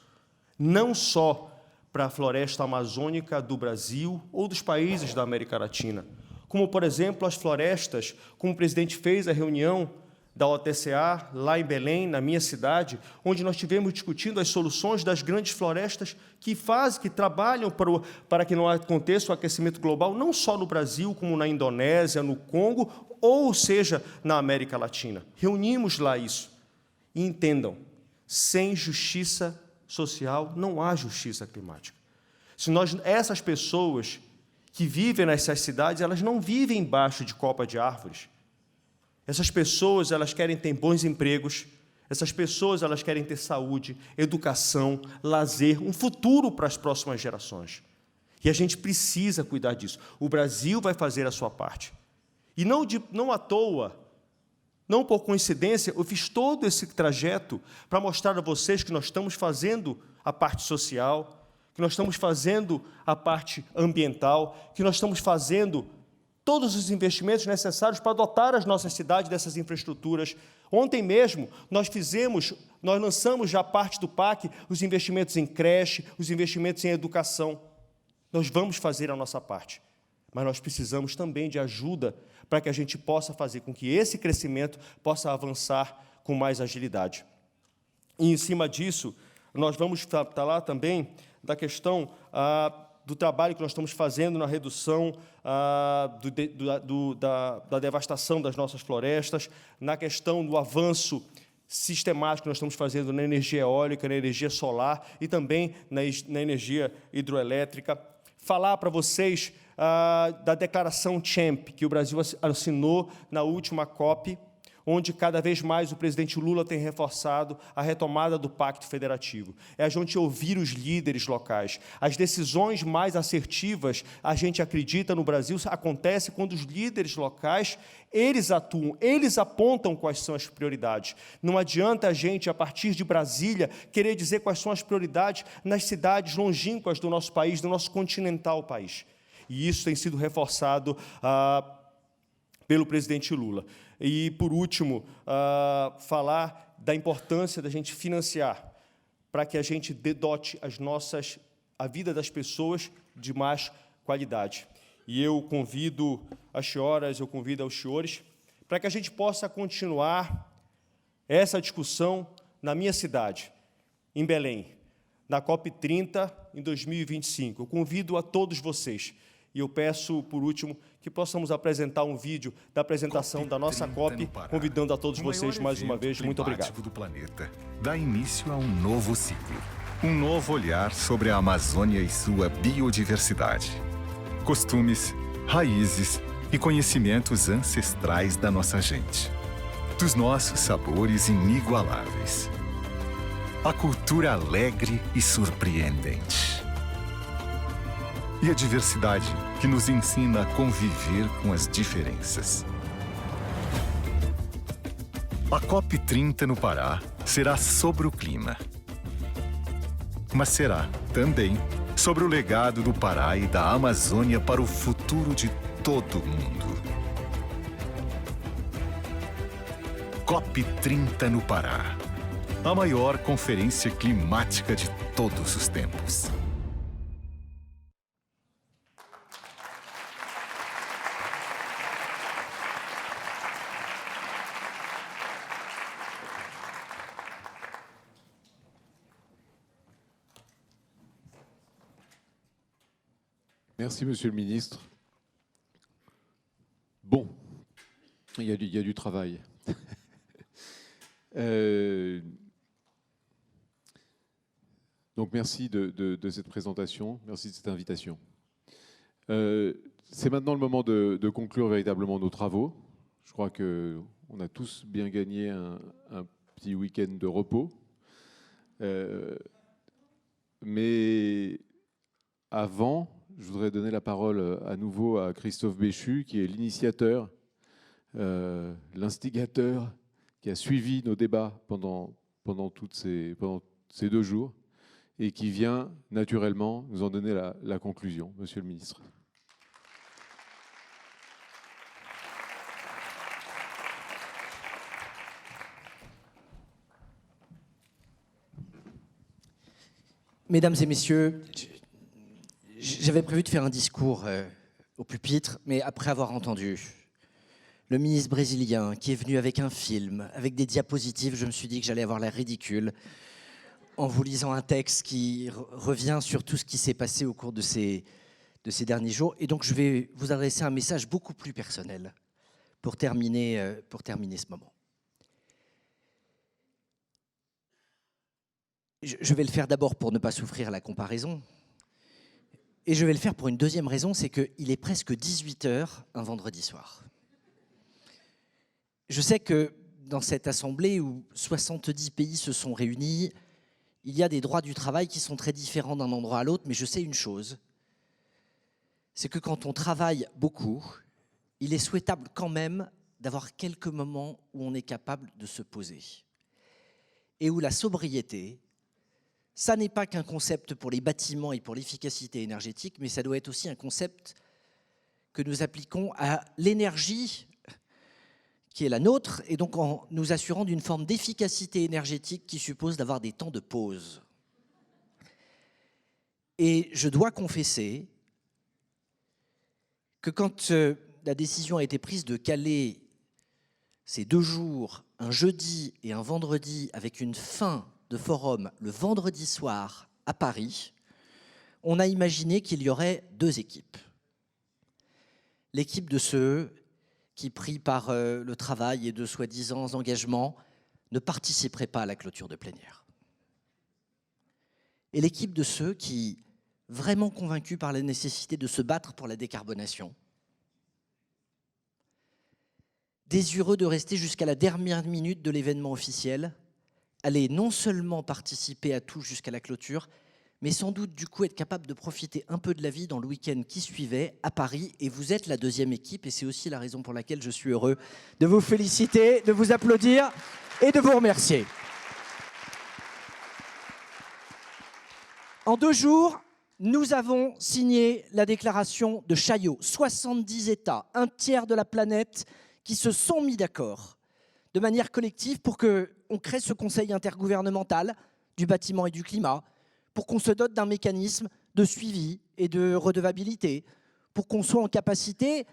Não só para a floresta amazônica do Brasil ou dos países da América Latina, como, por exemplo, as florestas, como o presidente fez a reunião da OTCA, lá em Belém, na minha cidade, onde nós estivemos discutindo as soluções das grandes florestas que trabalham para que não aconteça o aquecimento global, não só no Brasil, como na Indonésia, no Congo, ou seja, na América Latina. Reunimos lá isso. E entendam, sem justiça social, não há justiça climática. Essas pessoas que vivem nessas cidades, elas não vivem embaixo de copa de árvores. Essas pessoas, elas querem ter bons empregos, essas pessoas, elas querem ter saúde, educação, lazer, um futuro para as próximas gerações. E a gente precisa cuidar disso. O Brasil vai fazer a sua parte. E não à toa, não por coincidência, eu fiz todo esse trajeto para mostrar a vocês que nós estamos fazendo a parte social, que nós estamos fazendo a parte ambiental, que nós estamos fazendo todos os investimentos necessários para dotar as nossas cidades dessas infraestruturas. Ontem mesmo, nós lançamos já parte do PAC, os investimentos em creche, os investimentos em educação. Nós vamos fazer a nossa parte, mas nós precisamos também de ajuda para que a gente possa fazer com que esse crescimento possa avançar com mais agilidade. E, em cima disso, nós vamos falar também da questão do trabalho que nós estamos fazendo na redução da devastação das nossas florestas, na questão do avanço sistemático que nós estamos fazendo na energia eólica, na energia solar e também na energia hidroelétrica. Falar para vocês da declaração CHAMP, que o Brasil assinou na última COP, onde cada vez mais o presidente Lula tem reforçado a retomada do Pacto Federativo. É a gente ouvir os líderes locais. As decisões mais assertivas, a gente acredita, no Brasil, acontece quando os líderes locais, eles atuam, eles apontam quais são as prioridades. Não adianta a gente, a partir de Brasília, querer dizer quais são as prioridades nas cidades longínquas do nosso país, do nosso continental país. E isso tem sido reforçado pelo presidente Lula. E, por último, falar da importância da gente financiar para que a gente dote a vida das pessoas de mais qualidade. E eu convido as senhoras, eu convido aos senhores, para que a gente possa continuar essa discussão na minha cidade, em Belém, na COP30, em 2025. Eu convido a todos vocês. E eu peço, por último, que possamos apresentar um vídeo da apresentação da nossa COP, convidando a todos vocês mais uma vez. Muito obrigado. Do planeta dá início a um novo ciclo, um novo olhar sobre a Amazônia e sua biodiversidade. Costumes, raízes e conhecimentos ancestrais da nossa gente. Dos nossos sabores inigualáveis. A cultura alegre e surpreendente. E a diversidade que nos ensina a conviver com as diferenças. A COP30 no Pará será sobre o clima. Mas será também sobre o legado do Pará e da Amazônia para o futuro de todo mundo. COP30 no Pará. A maior conferência climática de todos os tempos. Merci, Monsieur le Ministre. Bon, il y a du travail. Donc, merci de cette présentation, merci de cette invitation. C'est maintenant le moment de conclure véritablement nos travaux. Je crois qu'on a tous bien gagné un petit week-end de repos. Mais avant, je voudrais donner la parole à nouveau à Christophe Béchu, qui est l'initiateur, l'instigateur, qui a suivi nos débats pendant ces 2 jours et qui vient naturellement nous en donner la conclusion. Monsieur le ministre. Mesdames et messieurs, j'avais prévu de faire un discours au pupitre, mais après avoir entendu le ministre brésilien qui est venu avec un film, avec des diapositives, je me suis dit que j'allais avoir l'air ridicule en vous lisant un texte qui revient sur tout ce qui s'est passé au cours de ces derniers jours. Et donc, je vais vous adresser un message beaucoup plus personnel pour terminer ce moment. Je vais le faire d'abord pour ne pas souffrir la comparaison. Et je vais le faire pour une deuxième raison, c'est qu'il est presque 18h un vendredi soir. Je sais que dans cette assemblée où 70 pays se sont réunis, il y a des droits du travail qui sont très différents d'un endroit à l'autre, mais je sais une chose, c'est que quand on travaille beaucoup, il est souhaitable quand même d'avoir quelques moments où on est capable de se poser. Et où la sobriété, ça n'est pas qu'un concept pour les bâtiments et pour l'efficacité énergétique, mais ça doit être aussi un concept que nous appliquons à l'énergie qui est la nôtre, et donc en nous assurant d'une forme d'efficacité énergétique qui suppose d'avoir des temps de pause. Et je dois confesser que quand la décision a été prise de caler ces 2 jours, un jeudi et un vendredi, avec une fin de forum le vendredi soir à Paris, on a imaginé qu'il y aurait 2 équipes. L'équipe de ceux qui, pris par le travail et de soi-disant engagements, ne participeraient pas à la clôture de plénière. Et l'équipe de ceux qui, vraiment convaincus par la nécessité de se battre pour la décarbonation, désireux de rester jusqu'à la dernière minute de l'événement officiel, allaient non seulement participer à tout jusqu'à la clôture, mais sans doute du coup être capable de profiter un peu de la vie dans le week-end qui suivait à Paris. Et vous êtes la 2e équipe, et c'est aussi la raison pour laquelle je suis heureux de vous féliciter, de vous applaudir et de vous remercier. En 2 jours, nous avons signé la déclaration de Chaillot. 70 États, 1/3 de la planète, qui se sont mis d'accord de manière collective pour qu'on crée ce conseil intergouvernemental du bâtiment et du climat, pour qu'on se dote d'un mécanisme de suivi et de redevabilité, pour qu'on soit en capacité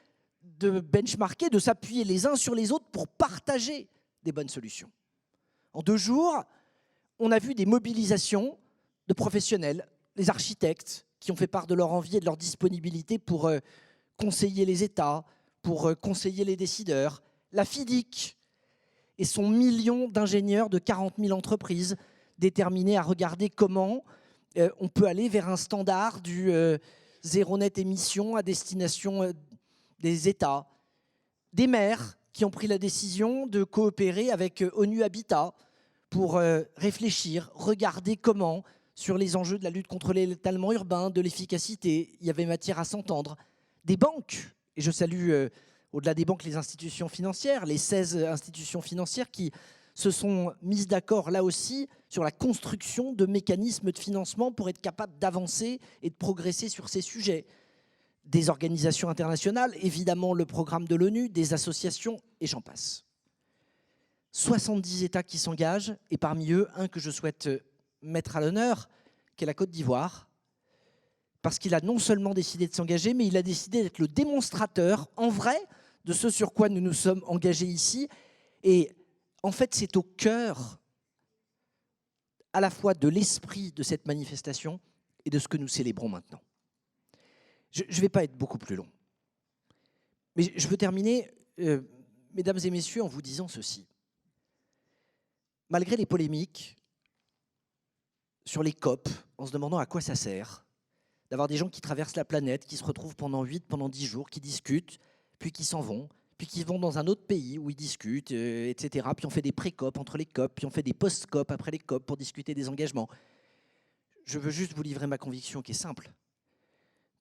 de benchmarker, de s'appuyer les uns sur les autres pour partager des bonnes solutions. En 2 jours, on a vu des mobilisations de professionnels, les architectes qui ont fait part de leur envie et de leur disponibilité pour conseiller les États, pour conseiller les décideurs, la FIDIC et son million d'ingénieurs de 40 000 entreprises déterminés à regarder comment on peut aller vers un standard du zéro net émission à destination des États, des maires qui ont pris la décision de coopérer avec ONU Habitat pour réfléchir, regarder comment, sur les enjeux de la lutte contre l'étalement urbain, de l'efficacité, il y avait matière à s'entendre. Des banques, et je salue au-delà des banques les institutions financières, les 16 institutions financières qui se sont mises d'accord là aussi sur la construction de mécanismes de financement pour être capables d'avancer et de progresser sur ces sujets. Des organisations internationales, évidemment le programme de l'ONU, des associations, et j'en passe. 70 États qui s'engagent, et parmi eux, un que je souhaite mettre à l'honneur, qui est la Côte d'Ivoire, parce qu'il a non seulement décidé de s'engager, mais il a décidé d'être le démonstrateur, en vrai, de ce sur quoi nous nous sommes engagés ici. Et en fait, c'est au cœur à la fois de l'esprit de cette manifestation et de ce que nous célébrons maintenant. Je ne vais pas être beaucoup plus long. Mais je veux terminer, mesdames et messieurs, en vous disant ceci. Malgré les polémiques sur les COP, en se demandant à quoi ça sert, d'avoir des gens qui traversent la planète, qui se retrouvent pendant 8, pendant 10 jours, qui discutent, puis qui s'en vont, puis qui vont dans un autre pays où ils discutent, etc. Puis on fait des pré-COP entre les COP, puis on fait des post-COP après les COP pour discuter des engagements. Je veux juste vous livrer ma conviction qui est simple.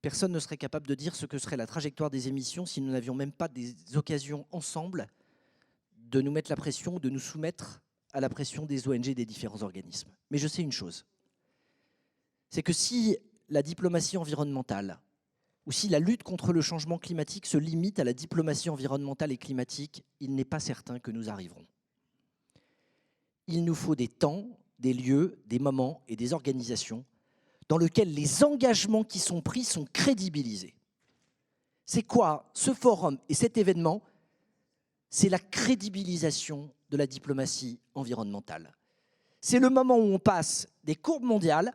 Personne ne serait capable de dire ce que serait la trajectoire des émissions si nous n'avions même pas des occasions ensemble de nous mettre la pression, de nous soumettre à la pression des ONG et des différents organismes. Mais je sais une chose, c'est que si la diplomatie environnementale ou si la lutte contre le changement climatique se limite à la diplomatie environnementale et climatique, il n'est pas certain que nous arriverons. Il nous faut des temps, des lieux, des moments et des organisations dans lesquels les engagements qui sont pris sont crédibilisés. C'est quoi ce forum et cet événement? C'est la crédibilisation de la diplomatie environnementale. C'est le moment où on passe des courbes mondiales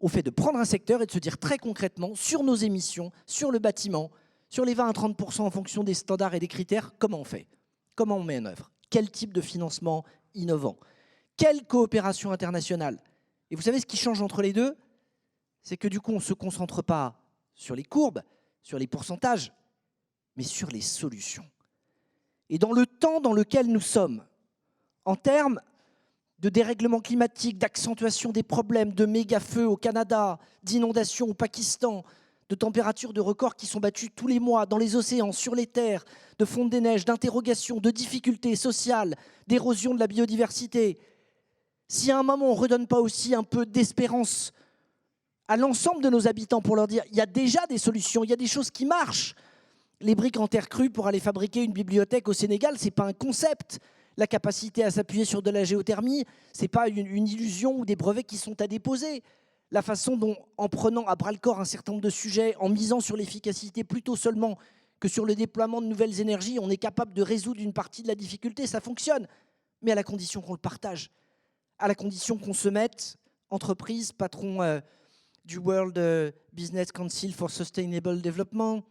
au fait de prendre un secteur et de se dire très concrètement sur nos émissions, sur le bâtiment, sur les 20 à 30% en fonction des standards et des critères, comment on fait? Comment on met en œuvre? Quel type de financement innovant? Quelle coopération internationale? Et vous savez ce qui change entre les deux? C'est que du coup, on ne se concentre pas sur les courbes, sur les pourcentages, mais sur les solutions. Et dans le temps dans lequel nous sommes, en termes de dérèglement climatique, d'accentuation des problèmes, de méga-feux au Canada, d'inondations au Pakistan, de températures de records qui sont battues tous les mois dans les océans, sur les terres, de fonte des neiges, d'interrogations, de difficultés sociales, d'érosion de la biodiversité. Si à un moment on ne redonne pas aussi un peu d'espérance à l'ensemble de nos habitants pour leur dire il y a déjà des solutions, il y a des choses qui marchent. Les briques en terre crue pour aller fabriquer une bibliothèque au Sénégal, ce n'est pas un concept. La capacité à s'appuyer sur de la géothermie, ce n'est pas une illusion ou des brevets qui sont à déposer. La façon dont, en prenant à bras-le-corps un certain nombre de sujets, en misant sur l'efficacité plutôt seulement que sur le déploiement de nouvelles énergies, on est capable de résoudre une partie de la difficulté, ça fonctionne. Mais à la condition qu'on le partage, à la condition qu'on se mette, entreprise, patron du World Business Council for Sustainable Development,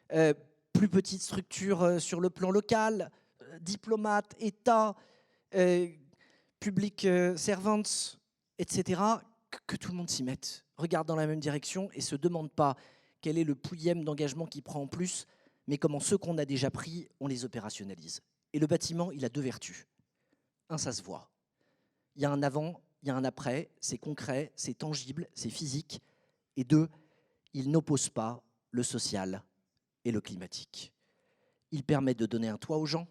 plus petite structure sur le plan local, diplomates, État, public servants, etc., que tout le monde s'y mette, regarde dans la même direction et ne se demande pas quel est le pouillème d'engagement qui prend en plus, mais comment ceux qu'on a déjà pris, on les opérationnalise. Et le bâtiment, il a deux vertus. Un, ça se voit. Il y a un avant, il y a un après, c'est concret, c'est tangible, c'est physique. Et deux, il n'oppose pas le social et le climatique. Il permet de donner un toit aux gens,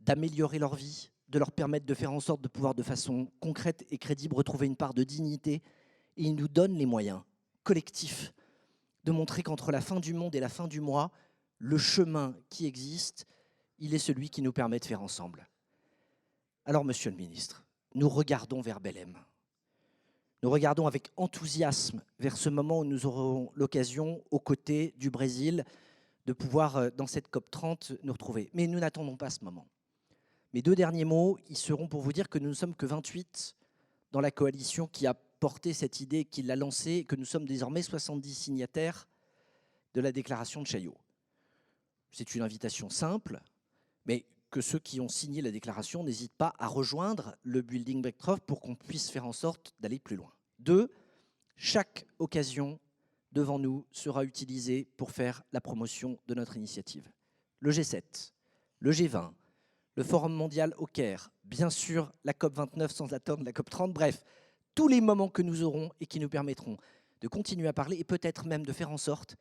d'améliorer leur vie, de leur permettre de faire en sorte de pouvoir de façon concrète et crédible retrouver une part de dignité. Et il nous donne les moyens collectifs de montrer qu'entre la fin du monde et la fin du mois, le chemin qui existe, il est celui qui nous permet de faire ensemble. Alors, Monsieur le Ministre, nous regardons vers Belém. Nous regardons avec enthousiasme vers ce moment où nous aurons l'occasion, aux côtés du Brésil, de pouvoir, dans cette COP30, nous retrouver. Mais nous n'attendons pas ce moment. Mes deux derniers mots, ils seront pour vous dire que nous ne sommes que 28 dans la coalition qui a porté cette idée, qui l'a lancée, et que nous sommes désormais 70 signataires de la déclaration de Chaillot. C'est une invitation simple, mais que ceux qui ont signé la déclaration n'hésitent pas à rejoindre le Building Backdrop pour qu'on puisse faire en sorte d'aller plus loin. 2, chaque occasion devant nous sera utilisée pour faire la promotion de notre initiative. Le G7, le G20, le Forum mondial au Caire, bien sûr la COP29 sans attendre la COP30, bref, tous les moments que nous aurons et qui nous permettront de continuer à parler et peut-être même de faire en sorte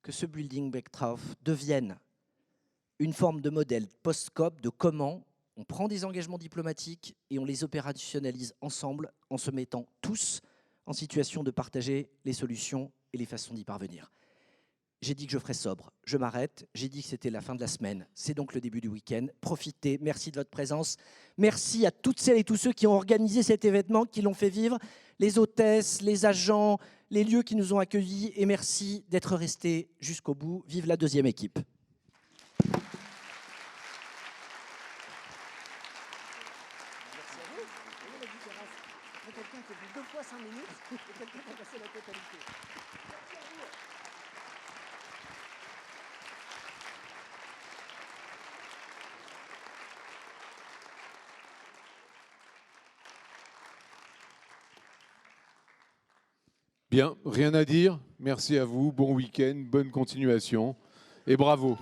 que ce Building Backdrop devienne une forme de modèle post-COP de comment on prend des engagements diplomatiques et on les opérationnalise ensemble en se mettant tous en situation de partager les solutions et les façons d'y parvenir. J'ai dit que je ferais sobre, je m'arrête, j'ai dit que c'était la fin de la semaine, c'est donc le début du week-end. Profitez, merci de votre présence, merci à toutes celles et tous ceux qui ont organisé cet événement, qui l'ont fait vivre, les hôtesses, les agents, les lieux qui nous ont accueillis, et merci d'être restés jusqu'au bout. Vive la deuxième équipe. Quelqu'un qui a vu 2 fois 5 minutes et quelqu'un qui a passé la totalité. Merci à vous. Bien, rien à dire. Merci à vous. Bon week-end, bonne continuation et bravo.